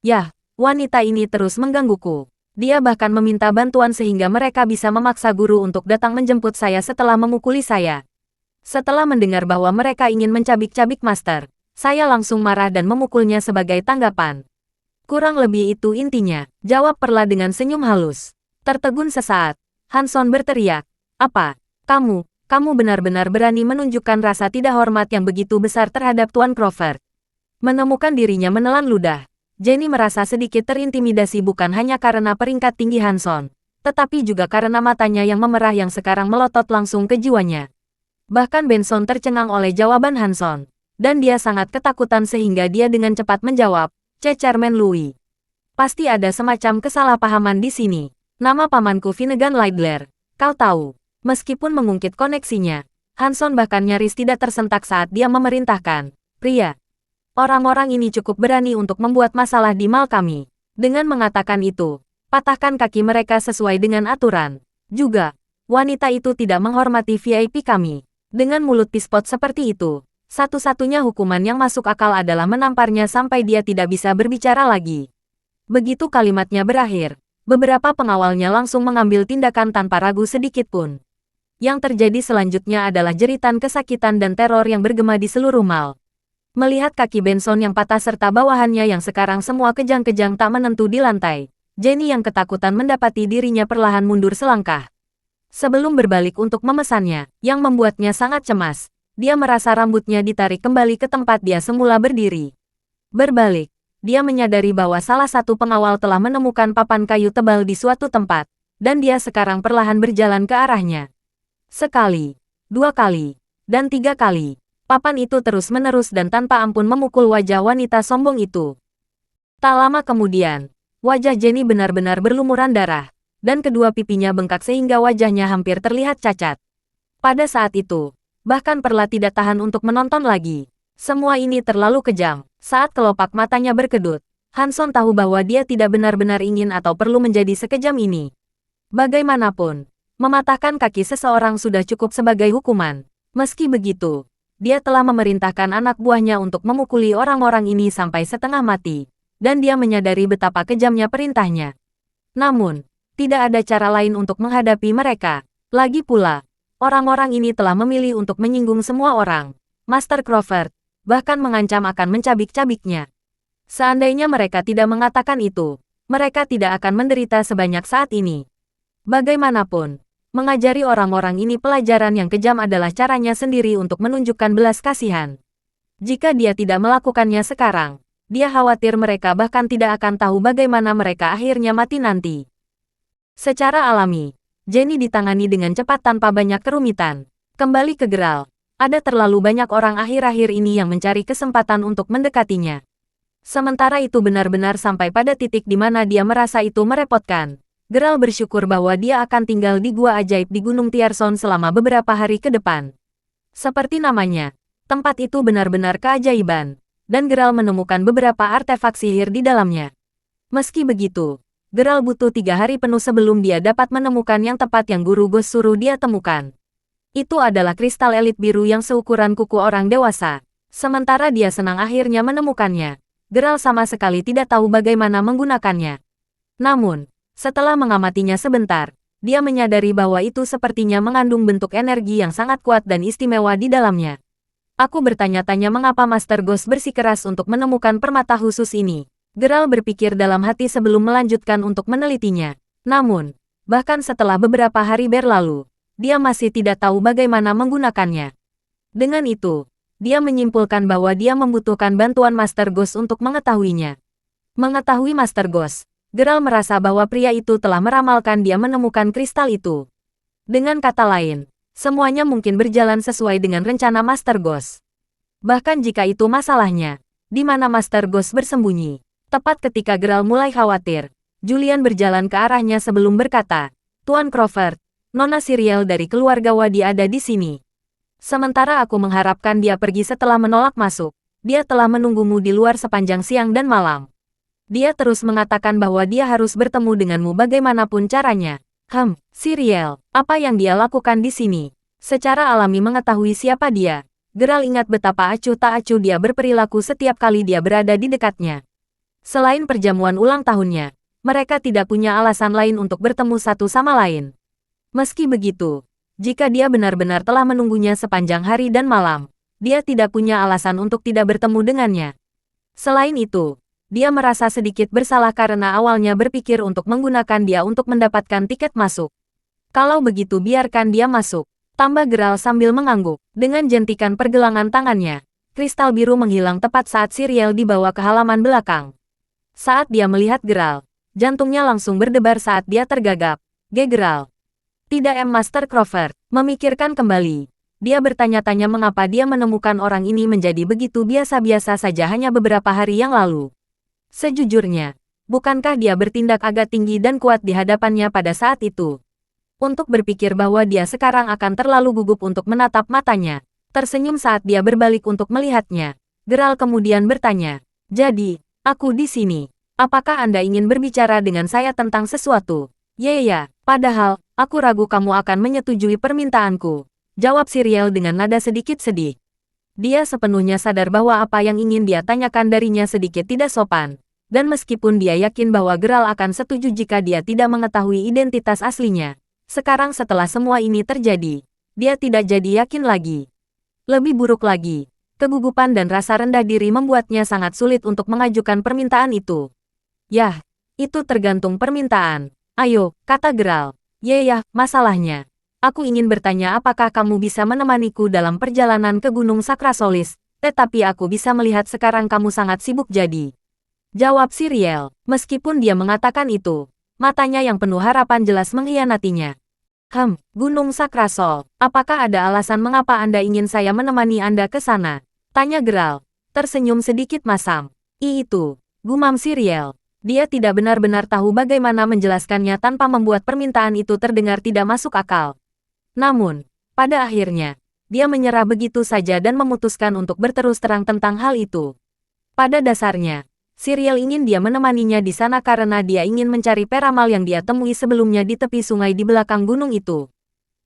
Speaker 1: "Yah, wanita ini terus menggangguku. Dia bahkan meminta bantuan sehingga mereka bisa memaksa guru untuk datang menjemput saya setelah memukuli saya. Setelah mendengar bahwa mereka ingin mencabik-cabik Master, saya langsung marah dan memukulnya sebagai tanggapan." "Kurang lebih itu intinya," jawab Perla dengan senyum halus. Tertegun sesaat, Hanson berteriak, "Apa? Kamu benar-benar berani menunjukkan rasa tidak hormat yang begitu besar terhadap Tuan Crawford." Menemukan dirinya menelan ludah, Jenny merasa sedikit terintimidasi bukan hanya karena peringkat tinggi Hanson, tetapi juga karena matanya yang memerah yang sekarang melotot langsung ke jiwanya. Bahkan Benson tercengang oleh jawaban Hanson. Dan dia sangat ketakutan sehingga dia dengan cepat menjawab, cecermen Louis. Pasti ada semacam kesalahpahaman di sini. Nama pamanku Finnegan Lightler. Kau tahu, meskipun mengungkit koneksinya, Hanson bahkan nyaris tidak tersentak saat dia memerintahkan, pria. Orang-orang ini cukup berani untuk membuat masalah di mal kami. Dengan mengatakan itu, patahkan kaki mereka sesuai dengan aturan. Juga, wanita itu tidak menghormati VIP kami. Dengan mulut pispot seperti itu, satu-satunya hukuman yang masuk akal adalah menamparnya sampai dia tidak bisa berbicara lagi. Begitu kalimatnya berakhir, beberapa pengawalnya langsung mengambil tindakan tanpa ragu sedikit pun. Yang terjadi selanjutnya adalah jeritan kesakitan dan teror yang bergema di seluruh mal. Melihat kaki Benson yang patah serta bawahannya yang sekarang semua kejang-kejang tak menentu di lantai, Jenny yang ketakutan mendapati dirinya perlahan mundur selangkah. Sebelum berbalik untuk memesannya, yang membuatnya sangat cemas. Dia merasa rambutnya ditarik kembali ke tempat dia semula berdiri. Berbalik, dia menyadari bahwa salah satu pengawal telah menemukan papan kayu tebal di suatu tempat, dan dia sekarang perlahan berjalan ke arahnya. Sekali, 2 kali, dan 3 kali, papan itu terus-menerus dan tanpa ampun memukul wajah wanita sombong itu. Tak lama kemudian, wajah Jenny benar-benar berlumuran darah, dan kedua pipinya bengkak sehingga wajahnya hampir terlihat cacat. Pada saat itu, bahkan Perla tidak tahan untuk menonton lagi. Semua ini terlalu kejam. Saat kelopak matanya berkedut, Hanson tahu bahwa dia tidak benar-benar ingin atau perlu menjadi sekejam ini. Bagaimanapun, mematahkan kaki seseorang sudah cukup sebagai hukuman. Meski begitu, dia telah memerintahkan anak buahnya untuk memukuli orang-orang ini sampai setengah mati. Dan dia menyadari betapa kejamnya perintahnya. Namun, tidak ada cara lain untuk menghadapi mereka. Lagi pula, orang-orang ini telah memilih untuk menyinggung semua orang. Master Crawford, bahkan mengancam akan mencabik-cabiknya. Seandainya mereka tidak mengatakan itu, mereka tidak akan menderita sebanyak saat ini. Bagaimanapun, mengajari orang-orang ini pelajaran yang kejam adalah caranya sendiri untuk menunjukkan belas kasihan. Jika dia tidak melakukannya sekarang, dia khawatir mereka bahkan tidak akan tahu bagaimana mereka akhirnya mati nanti. Secara alami, Jenny ditangani dengan cepat tanpa banyak kerumitan. Kembali ke Geralt, ada terlalu banyak orang akhir-akhir ini yang mencari kesempatan untuk mendekatinya. Sementara itu benar-benar sampai pada titik di mana dia merasa itu merepotkan. Geralt bersyukur bahwa dia akan tinggal di gua ajaib di Gunung Tierson selama beberapa hari ke depan. Seperti namanya, tempat itu benar-benar keajaiban, dan Geralt menemukan beberapa artefak sihir di dalamnya. Meski begitu, Geralt butuh 3 hari penuh sebelum dia dapat menemukan yang tepat yang Guru Ghost suruh dia temukan. Itu adalah kristal elit biru yang seukuran kuku orang dewasa. Sementara dia senang akhirnya menemukannya, Geralt sama sekali tidak tahu bagaimana menggunakannya. Namun, setelah mengamatinya sebentar, dia menyadari bahwa itu sepertinya mengandung bentuk energi yang sangat kuat dan istimewa di dalamnya. Aku bertanya-tanya mengapa Master Ghost bersikeras untuk menemukan permata khusus ini. Geralt berpikir dalam hati sebelum melanjutkan untuk menelitinya. Namun, bahkan setelah beberapa hari berlalu, dia masih tidak tahu bagaimana menggunakannya. Dengan itu, dia menyimpulkan bahwa dia membutuhkan bantuan Master Ghost untuk mengetahuinya. Mengetahui Master Ghost, Geralt merasa bahwa pria itu telah meramalkan dia menemukan kristal itu. Dengan kata lain, semuanya mungkin berjalan sesuai dengan rencana Master Ghost. Bahkan jika itu masalahnya, di mana Master Ghost bersembunyi. Tepat ketika Geralt mulai khawatir, Julian berjalan ke arahnya sebelum berkata, "Tuan Crawford, Nona Siriel dari keluarga Wadi ada di sini. Sementara aku mengharapkan dia pergi setelah menolak masuk, dia telah menunggumu di luar sepanjang siang dan malam. Dia terus mengatakan bahwa dia harus bertemu denganmu bagaimanapun caranya." Siriel, apa yang dia lakukan di sini? Secara alami mengetahui siapa dia, Geralt ingat betapa acuh tak acuh dia berperilaku setiap kali dia berada di dekatnya. Selain perjamuan ulang tahunnya, mereka tidak punya alasan lain untuk bertemu satu sama lain. Meski begitu, jika dia benar-benar telah menunggunya sepanjang hari dan malam, dia tidak punya alasan untuk tidak bertemu dengannya. Selain itu, dia merasa sedikit bersalah karena awalnya berpikir untuk menggunakan dia untuk mendapatkan tiket masuk. Kalau begitu biarkan dia masuk, tambah Geralt sambil mengangguk. Dengan jentikan pergelangan tangannya, kristal biru menghilang tepat saat Siriel dibawa ke halaman belakang. Saat dia melihat Geralt, jantungnya langsung berdebar saat dia tergagap. Geral. Tidak Master Crawford. Memikirkan kembali. Dia bertanya-tanya mengapa dia menemukan orang ini menjadi begitu biasa-biasa saja hanya beberapa hari yang lalu. Sejujurnya, bukankah dia bertindak agak tinggi dan kuat di hadapannya pada saat itu? Untuk berpikir bahwa dia sekarang akan terlalu gugup untuk menatap matanya. Tersenyum saat dia berbalik untuk melihatnya. Geral kemudian bertanya, "Jadi, aku di sini. Apakah Anda ingin berbicara dengan saya tentang sesuatu?" "Ya, padahal, aku ragu kamu akan menyetujui permintaanku," jawab Siriel dengan nada sedikit sedih. Dia sepenuhnya sadar bahwa apa yang ingin dia tanyakan darinya sedikit tidak sopan. Dan meskipun dia yakin bahwa Geral akan setuju jika dia tidak mengetahui identitas aslinya, sekarang setelah semua ini terjadi, dia tidak jadi yakin lagi. Lebih buruk lagi, kegugupan dan rasa rendah diri membuatnya sangat sulit untuk mengajukan permintaan itu. "Yah, itu tergantung permintaan. Ayo," kata Geral. "Ya, masalahnya. Aku ingin bertanya apakah kamu bisa menemaniku dalam perjalanan ke Gunung Sakrasolis, tetapi aku bisa melihat sekarang kamu sangat sibuk jadi." Jawab Siriel. Meskipun dia mengatakan itu, matanya yang penuh harapan jelas mengkhianatinya. Gunung Sakrasol. Apakah ada alasan mengapa Anda ingin saya menemani Anda ke sana?" Tanya Geral. Tersenyum sedikit masam. Itu, gumam Siriel. Dia tidak benar-benar tahu bagaimana menjelaskannya tanpa membuat permintaan itu terdengar tidak masuk akal. Namun, pada akhirnya, dia menyerah begitu saja dan memutuskan untuk berterus terang tentang hal itu. Pada dasarnya, Siriel ingin dia menemaninya di sana karena dia ingin mencari peramal yang dia temui sebelumnya di tepi sungai di belakang gunung itu.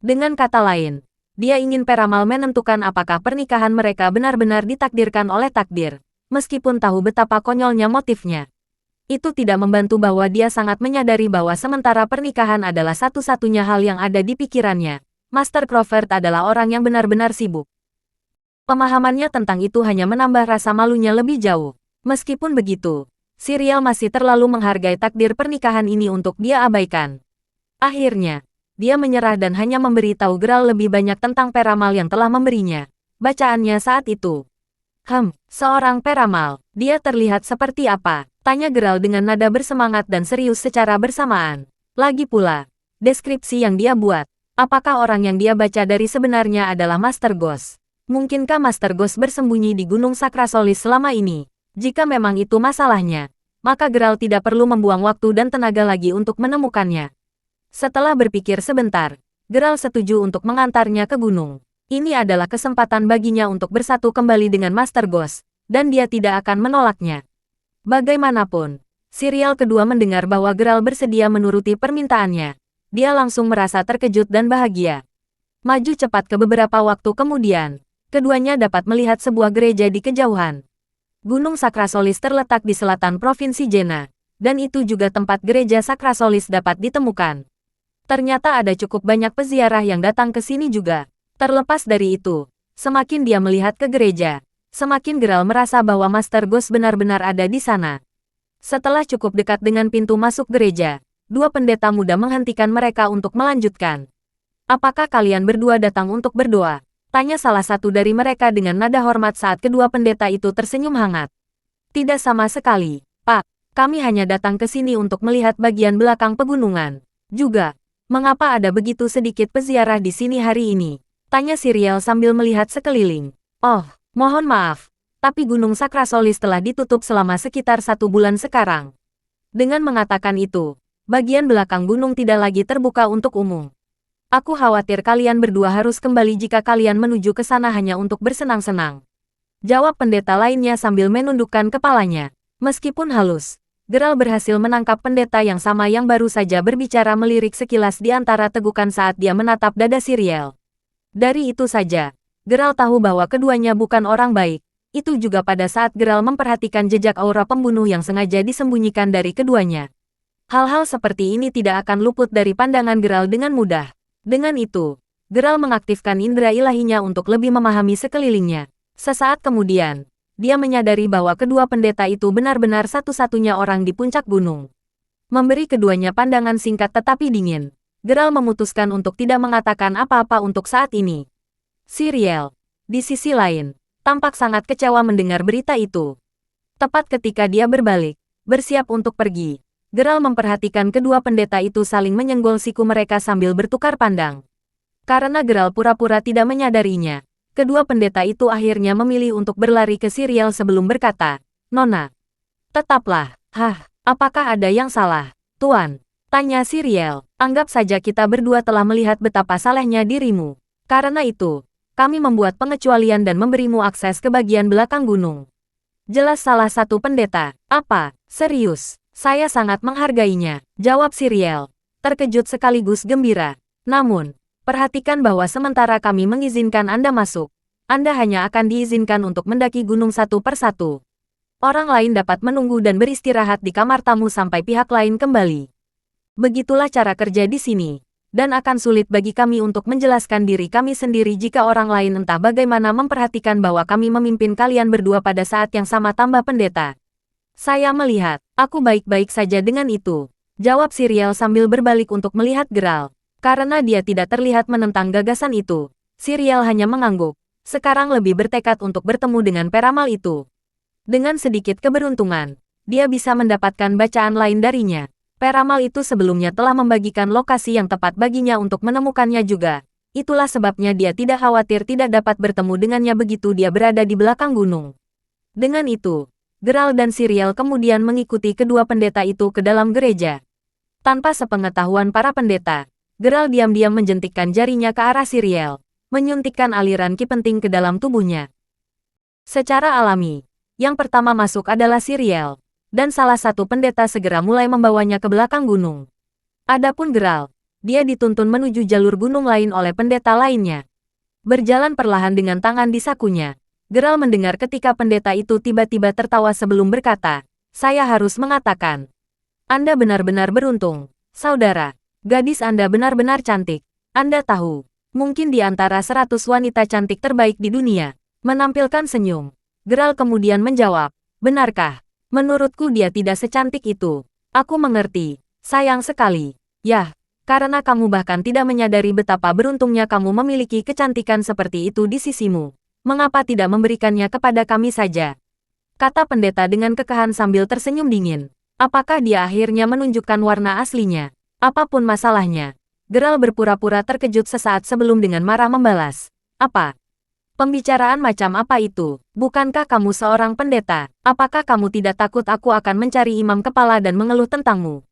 Speaker 1: Dengan kata lain, dia ingin peramal menentukan apakah pernikahan mereka benar-benar ditakdirkan oleh takdir, meskipun tahu betapa konyolnya motifnya. Itu tidak membantu bahwa dia sangat menyadari bahwa sementara pernikahan adalah satu-satunya hal yang ada di pikirannya, Master Crawford adalah orang yang benar-benar sibuk. Pemahamannya tentang itu hanya menambah rasa malunya lebih jauh. Meskipun begitu, Siriel masih terlalu menghargai takdir pernikahan ini untuk dia abaikan. Akhirnya, dia menyerah dan hanya memberi tahu Geral lebih banyak tentang peramal yang telah memberinya bacaannya saat itu. Seorang peramal, dia terlihat seperti apa? Tanya Geral dengan nada bersemangat dan serius secara bersamaan. Lagi pula, deskripsi yang dia buat, apakah orang yang dia baca dari sebenarnya adalah Master Ghost? Mungkinkah Master Ghost bersembunyi di Gunung Sakrasolis selama ini? Jika memang itu masalahnya, maka Geral tidak perlu membuang waktu dan tenaga lagi untuk menemukannya. Setelah berpikir sebentar, Geral setuju untuk mengantarnya ke gunung. Ini adalah kesempatan baginya untuk bersatu kembali dengan Master Ghost, dan dia tidak akan menolaknya. Bagaimanapun, Siriel kedua mendengar bahwa Geral bersedia menuruti permintaannya. Dia langsung merasa terkejut dan bahagia. Maju cepat ke beberapa waktu kemudian, keduanya dapat melihat sebuah gereja di kejauhan. Gunung Sakrasolis terletak di selatan Provinsi Jena, dan itu juga tempat gereja Sakrasolis dapat ditemukan. Ternyata ada cukup banyak peziarah yang datang ke sini juga. Terlepas dari itu, semakin dia melihat ke gereja, semakin Geral merasa bahwa Master Ghost benar-benar ada di sana. Setelah cukup dekat dengan pintu masuk gereja, dua pendeta muda menghentikan mereka untuk melanjutkan. "Apakah kalian berdua datang untuk berdoa?" Tanya salah satu dari mereka dengan nada hormat saat kedua pendeta itu tersenyum hangat. "Tidak sama sekali, Pak. Kami hanya datang ke sini untuk melihat bagian belakang pegunungan. Juga, mengapa ada begitu sedikit peziarah di sini hari ini?" Tanya Siriel sambil melihat sekeliling. "Oh, mohon maaf, tapi Gunung Sakrasolis telah ditutup selama sekitar 1 bulan sekarang." Dengan mengatakan itu, bagian belakang gunung tidak lagi terbuka untuk umum. "Aku khawatir kalian berdua harus kembali jika kalian menuju ke sana hanya untuk bersenang-senang," jawab pendeta lainnya sambil menundukkan kepalanya. Meskipun halus, Geral berhasil menangkap pendeta yang sama yang baru saja berbicara melirik sekilas di antara tegukan saat dia menatap dada Siriel. Dari itu saja, Geral tahu bahwa keduanya bukan orang baik. Itu juga pada saat Geral memperhatikan jejak aura pembunuh yang sengaja disembunyikan dari keduanya. Hal-hal seperti ini tidak akan luput dari pandangan Geral dengan mudah. Dengan itu, Geral mengaktifkan indera ilahinya untuk lebih memahami sekelilingnya. Sesaat kemudian, dia menyadari bahwa kedua pendeta itu benar-benar satu-satunya orang di puncak gunung. Memberi keduanya pandangan singkat tetapi dingin, Geral memutuskan untuk tidak mengatakan apa-apa untuk saat ini. Siriel, di sisi lain, tampak sangat kecewa mendengar berita itu. Tepat ketika dia berbalik, bersiap untuk pergi, Geralt memperhatikan kedua pendeta itu saling menyenggol siku mereka sambil bertukar pandang. Karena Geralt pura-pura tidak menyadarinya, kedua pendeta itu akhirnya memilih untuk berlari ke Siriel sebelum berkata, "Nona, tetaplah. Hah, apakah ada yang salah, Tuan?" tanya Siriel. "Anggap saja kita berdua telah melihat betapa salehnya dirimu. Karena itu, kami membuat pengecualian dan memberimu akses ke bagian belakang gunung." Jelas salah satu pendeta. "Apa? Serius? Saya sangat menghargainya," jawab Siriel, terkejut sekaligus gembira. "Namun, perhatikan bahwa sementara kami mengizinkan Anda masuk, Anda hanya akan diizinkan untuk mendaki gunung satu persatu. Orang lain dapat menunggu dan beristirahat di kamar tamu sampai pihak lain kembali. Begitulah cara kerja di sini, dan akan sulit bagi kami untuk menjelaskan diri kami sendiri jika orang lain entah bagaimana memperhatikan bahwa kami memimpin kalian berdua pada saat yang sama," tambah pendeta. "Saya melihat, aku baik-baik saja dengan itu," jawab Siriel sambil berbalik untuk melihat Geralt. Karena dia tidak terlihat menentang gagasan itu, Siriel hanya mengangguk, sekarang lebih bertekad untuk bertemu dengan peramal itu. Dengan sedikit keberuntungan, dia bisa mendapatkan bacaan lain darinya. Peramal itu sebelumnya telah membagikan lokasi yang tepat baginya untuk menemukannya juga. Itulah sebabnya dia tidak khawatir tidak dapat bertemu dengannya begitu dia berada di belakang gunung. Dengan itu, Geralt dan Siriel kemudian mengikuti kedua pendeta itu ke dalam gereja. Tanpa sepengetahuan para pendeta, Geralt diam-diam menjentikkan jarinya ke arah Siriel, menyuntikkan aliran ki penting ke dalam tubuhnya. Secara alami, yang pertama masuk adalah Siriel, dan salah satu pendeta segera mulai membawanya ke belakang gunung. Adapun Geralt, dia dituntun menuju jalur gunung lain oleh pendeta lainnya. Berjalan perlahan dengan tangan di sakunya, Geralt mendengar ketika pendeta itu tiba-tiba tertawa sebelum berkata, "Saya harus mengatakan, Anda benar-benar beruntung, saudara. Gadis Anda benar-benar cantik. Anda tahu, mungkin di antara 100 wanita cantik terbaik di dunia." Menampilkan senyum, Geralt kemudian menjawab, "Benarkah? Menurutku dia tidak secantik itu." "Aku mengerti. Sayang sekali. Yah, karena kamu bahkan tidak menyadari betapa beruntungnya kamu memiliki kecantikan seperti itu di sisimu. Mengapa tidak memberikannya kepada kami saja?" kata pendeta dengan kekahan sambil tersenyum dingin. Apakah dia akhirnya menunjukkan warna aslinya? Apapun masalahnya, Geralt berpura-pura terkejut sesaat sebelum dengan marah membalas, "Apa? Pembicaraan macam apa itu? Bukankah kamu seorang pendeta? Apakah kamu tidak takut aku akan mencari imam kepala dan mengeluh tentangmu?"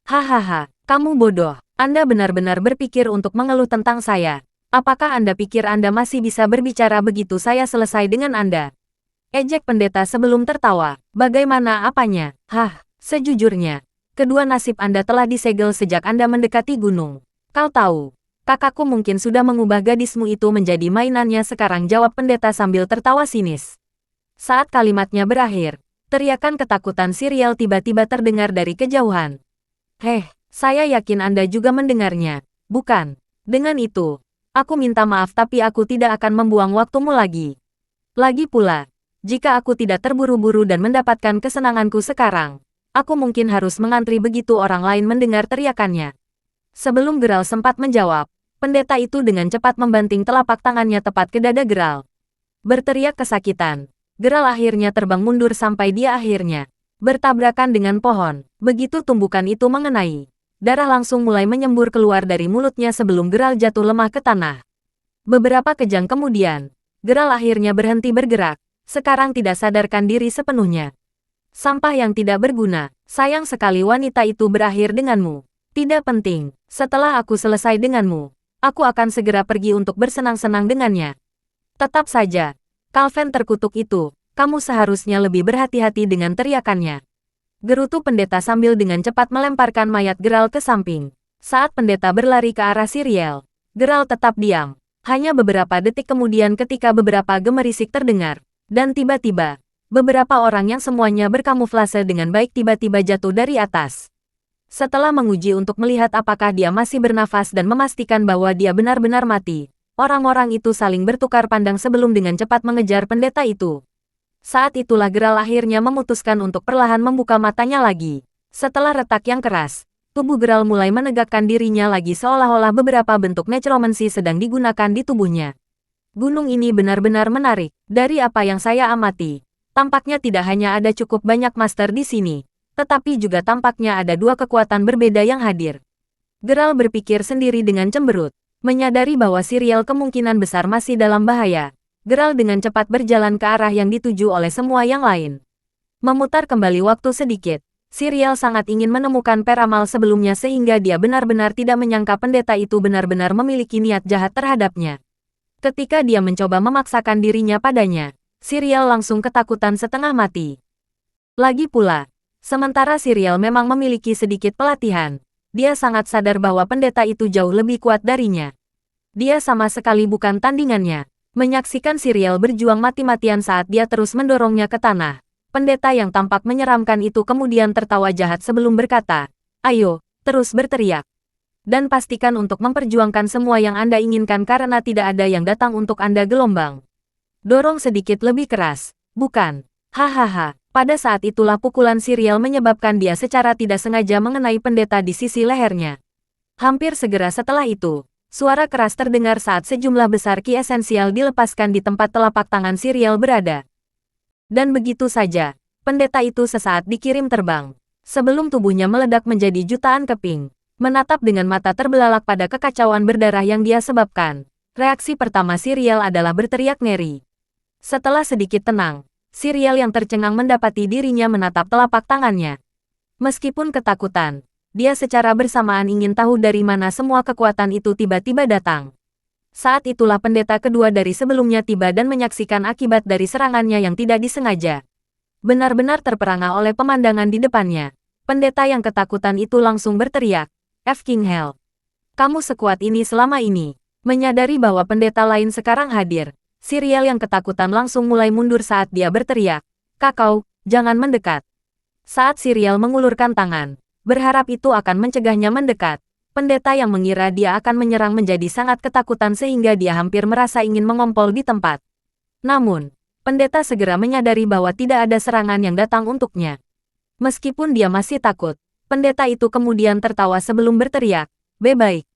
Speaker 1: "Hahaha, kamu bodoh. Anda benar-benar berpikir untuk mengeluh tentang saya. Apakah Anda pikir Anda masih bisa berbicara begitu saya selesai dengan Anda?" ejek pendeta sebelum tertawa. "Bagaimana apanya? Hah, sejujurnya, kedua nasib Anda telah disegel sejak Anda mendekati gunung. Kau tahu, kakakku mungkin sudah mengubah gadismu itu menjadi mainannya sekarang," jawab pendeta sambil tertawa sinis. Saat kalimatnya berakhir, teriakan ketakutan Siriel tiba-tiba terdengar dari kejauhan. "Heh, saya yakin Anda juga mendengarnya, bukan? Dengan itu, aku minta maaf tapi aku tidak akan membuang waktumu lagi. Lagi pula, jika aku tidak terburu-buru dan mendapatkan kesenanganku sekarang, aku mungkin harus mengantri." Begitu orang lain mendengar teriakannya. Sebelum Geralt sempat menjawab, pendeta itu dengan cepat membanting telapak tangannya tepat ke dada Geralt. Berteriak kesakitan, Geralt akhirnya terbang mundur sampai dia akhirnya bertabrakan dengan pohon. Begitu tumbukan itu mengenai, darah langsung mulai menyembur keluar dari mulutnya sebelum Geralt jatuh lemah ke tanah. Beberapa kejang kemudian, Geralt akhirnya berhenti bergerak, sekarang tidak sadarkan diri sepenuhnya. "Sampah yang tidak berguna, sayang sekali wanita itu berakhir denganmu. Tidak penting, setelah aku selesai denganmu, aku akan segera pergi untuk bersenang-senang dengannya." "Tetap saja, Calvin terkutuk itu, kamu seharusnya lebih berhati-hati dengan teriakannya," gerutu pendeta sambil dengan cepat melemparkan mayat Geralt ke samping. Saat pendeta berlari ke arah Siriel, Geralt tetap diam. Hanya beberapa detik kemudian ketika beberapa gemerisik terdengar, dan tiba-tiba, beberapa orang yang semuanya berkamuflase dengan baik tiba-tiba jatuh dari atas. Setelah menguji untuk melihat apakah dia masih bernafas dan memastikan bahwa dia benar-benar mati, orang-orang itu saling bertukar pandang sebelum dengan cepat mengejar pendeta itu. Saat itulah Geralt akhirnya memutuskan untuk perlahan membuka matanya lagi. Setelah retak yang keras, tubuh Geralt mulai menegakkan dirinya lagi seolah-olah beberapa bentuk necromancy sedang digunakan di tubuhnya. Gunung ini benar-benar menarik. Dari apa yang saya amati, tampaknya tidak hanya ada cukup banyak master di sini, Tetapi juga tampaknya ada dua kekuatan berbeda yang hadir. Geralt berpikir sendiri dengan cemberut. Menyadari bahwa Siriel kemungkinan besar masih dalam bahaya, Geralt dengan cepat berjalan ke arah yang dituju oleh semua yang lain. Memutar kembali waktu sedikit, Siriel sangat ingin menemukan peramal sebelumnya sehingga dia benar-benar tidak menyangka pendeta itu benar-benar memiliki niat jahat terhadapnya. Ketika dia mencoba memaksakan dirinya padanya, Siriel langsung ketakutan setengah mati. Lagi pula, sementara Siriel memang memiliki sedikit pelatihan, dia sangat sadar bahwa pendeta itu jauh lebih kuat darinya. Dia sama sekali bukan tandingannya. Menyaksikan Siriel berjuang mati-matian saat dia terus mendorongnya ke tanah. Pendeta yang tampak menyeramkan itu kemudian tertawa jahat sebelum berkata, "Ayo, terus berteriak. Dan pastikan untuk memperjuangkan semua yang Anda inginkan karena tidak ada yang datang untuk Anda gelombang. Dorong sedikit lebih keras, bukan? Hahaha." Pada saat itulah pukulan Siriel menyebabkan dia secara tidak sengaja mengenai pendeta di sisi lehernya. Hampir segera setelah itu, suara keras terdengar saat sejumlah besar ki esensial dilepaskan di tempat telapak tangan Siriel berada. Dan begitu saja, pendeta itu sesaat dikirim terbang. Sebelum tubuhnya meledak menjadi jutaan keping, menatap dengan mata terbelalak pada kekacauan berdarah yang dia sebabkan. Reaksi pertama Siriel adalah berteriak ngeri. Setelah sedikit tenang, Siriel yang tercengang mendapati dirinya menatap telapak tangannya. Meskipun ketakutan, dia secara bersamaan ingin tahu dari mana semua kekuatan itu tiba-tiba datang. Saat itulah pendeta kedua dari sebelumnya tiba dan menyaksikan akibat dari serangannya yang tidak disengaja. Benar-benar terperangah oleh pemandangan di depannya. Pendeta yang ketakutan itu langsung berteriak, "F. King Hell, kamu sekuat ini selama ini." Menyadari bahwa pendeta lain sekarang hadir, Siriel yang ketakutan langsung mulai mundur saat dia berteriak, "Kakau, jangan mendekat." Saat Siriel mengulurkan tangan, berharap itu akan mencegahnya mendekat, pendeta yang mengira dia akan menyerang menjadi sangat ketakutan sehingga dia hampir merasa ingin mengompol di tempat. Namun, pendeta segera menyadari bahwa tidak ada serangan yang datang untuknya. Meskipun dia masih takut, pendeta itu kemudian tertawa sebelum berteriak, "Baik.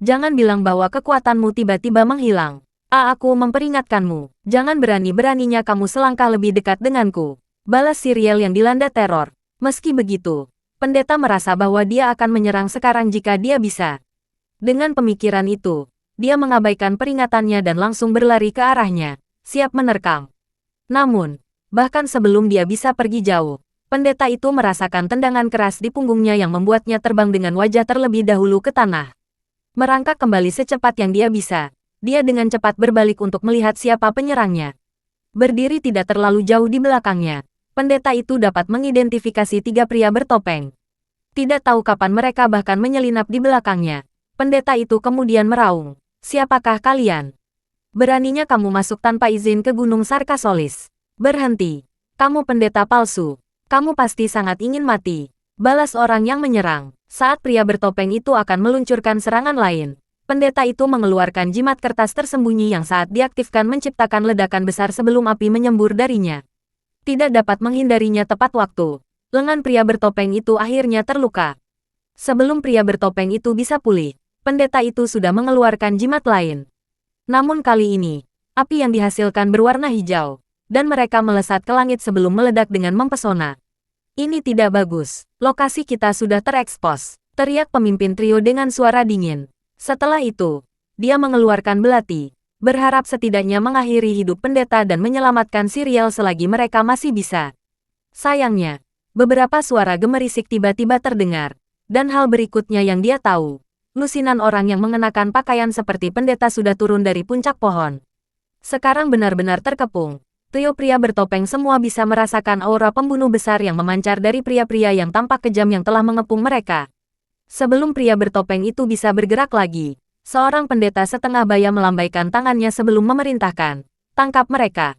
Speaker 1: Jangan bilang bahwa kekuatanmu tiba-tiba menghilang. Aku memperingatkanmu, jangan berani-beraninya kamu selangkah lebih dekat denganku." Balas Siriel yang dilanda teror. Meski begitu, pendeta merasa bahwa dia akan menyerang sekarang jika dia bisa. Dengan pemikiran itu, dia mengabaikan peringatannya dan langsung berlari ke arahnya, siap menerkam. Namun, bahkan sebelum dia bisa pergi jauh, pendeta itu merasakan tendangan keras di punggungnya yang membuatnya terbang dengan wajah terlebih dahulu ke tanah. Merangkak kembali secepat yang dia bisa, dia dengan cepat berbalik untuk melihat siapa penyerangnya. Berdiri tidak terlalu jauh di belakangnya, pendeta itu dapat mengidentifikasi tiga pria bertopeng. Tidak tahu kapan mereka bahkan menyelinap di belakangnya. Pendeta itu kemudian meraung, "Siapakah kalian? Beraninya kamu masuk tanpa izin ke Gunung Sarkasolis? Berhenti. Kamu pendeta palsu. Kamu pasti sangat ingin mati." Balas orang yang menyerang. Saat pria bertopeng itu akan meluncurkan serangan lain, pendeta itu mengeluarkan jimat kertas tersembunyi yang saat diaktifkan menciptakan ledakan besar sebelum api menyembur darinya. Tidak dapat menghindarinya tepat waktu. Lengan pria bertopeng itu akhirnya terluka. Sebelum pria bertopeng itu bisa pulih, pendeta itu sudah mengeluarkan jimat lain. Namun kali ini, api yang dihasilkan berwarna hijau, dan mereka melesat ke langit sebelum meledak dengan mempesona. "Ini tidak bagus, lokasi kita sudah terekspos," teriak pemimpin trio dengan suara dingin. Setelah itu, dia mengeluarkan belati, berharap setidaknya mengakhiri hidup pendeta dan menyelamatkan Siriel selagi mereka masih bisa. Sayangnya, beberapa suara gemerisik tiba-tiba terdengar, dan hal berikutnya yang dia tahu, lusinan orang yang mengenakan pakaian seperti pendeta sudah turun dari puncak pohon. Sekarang benar-benar terkepung. Trio pria bertopeng semua bisa merasakan aura pembunuh besar yang memancar dari pria-pria yang tampak kejam yang telah mengepung mereka. Sebelum pria bertopeng itu bisa bergerak lagi, seorang pendeta setengah baya melambaikan tangannya sebelum memerintahkan, "Tangkap mereka."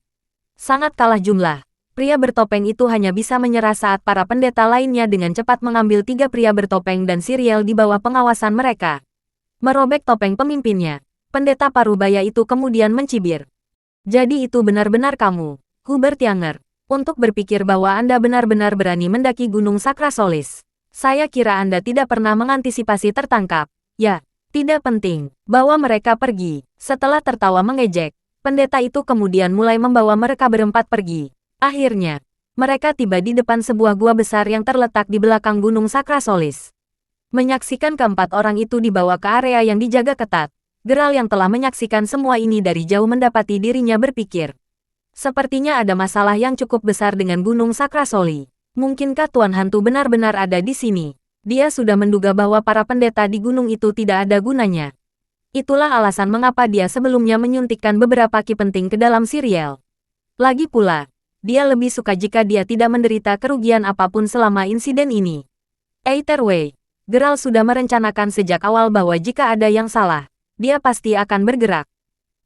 Speaker 1: Sangat kalah jumlah, pria bertopeng itu hanya bisa menyerah saat para pendeta lainnya dengan cepat mengambil tiga pria bertopeng dan Siriel di bawah pengawasan mereka. Merobek topeng pemimpinnya, pendeta paruh baya itu kemudian mencibir. "Jadi itu benar-benar kamu, Hubert Younger, untuk berpikir bahwa Anda benar-benar berani mendaki Gunung Sarkasolis. Saya kira Anda tidak pernah mengantisipasi tertangkap. Ya. Tidak penting, bawa mereka pergi." Setelah tertawa mengejek, pendeta itu kemudian mulai membawa mereka berempat pergi. Akhirnya, Mereka tiba di depan sebuah gua besar yang terletak di belakang Gunung Sakrasolis. Menyaksikan keempat orang itu dibawa ke area yang dijaga ketat, Geralt yang telah menyaksikan semua ini dari jauh mendapati dirinya berpikir. Sepertinya ada masalah yang cukup besar dengan Gunung Sakrasoli. Mungkinkah Tuan Hantu benar-benar ada di sini? Dia sudah menduga bahwa para pendeta di gunung itu tidak ada gunanya. Itulah alasan mengapa dia sebelumnya menyuntikkan beberapa ki penting ke dalam Siriel. Lagi pula, dia lebih suka jika dia tidak menderita kerugian apapun selama insiden ini. Either way, Geralt sudah merencanakan sejak awal bahwa jika ada yang salah, dia pasti akan bergerak.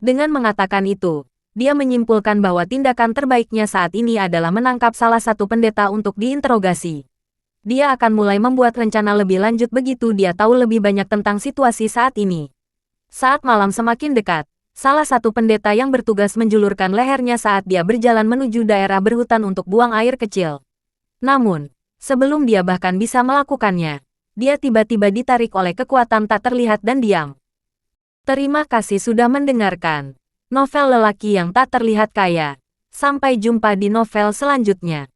Speaker 1: Dengan mengatakan itu, dia menyimpulkan bahwa tindakan terbaiknya saat ini adalah menangkap salah satu pendeta untuk diinterogasi. Dia akan mulai membuat rencana lebih lanjut begitu dia tahu lebih banyak tentang situasi saat ini. Saat malam semakin dekat, salah satu pendeta yang bertugas menjulurkan lehernya saat dia berjalan menuju daerah berhutan untuk buang air kecil. Namun, sebelum dia bahkan bisa melakukannya, dia tiba-tiba ditarik oleh kekuatan tak terlihat dan diam. Terima kasih sudah mendengarkan novel lelaki yang tak terlihat kaya. Sampai jumpa di novel selanjutnya.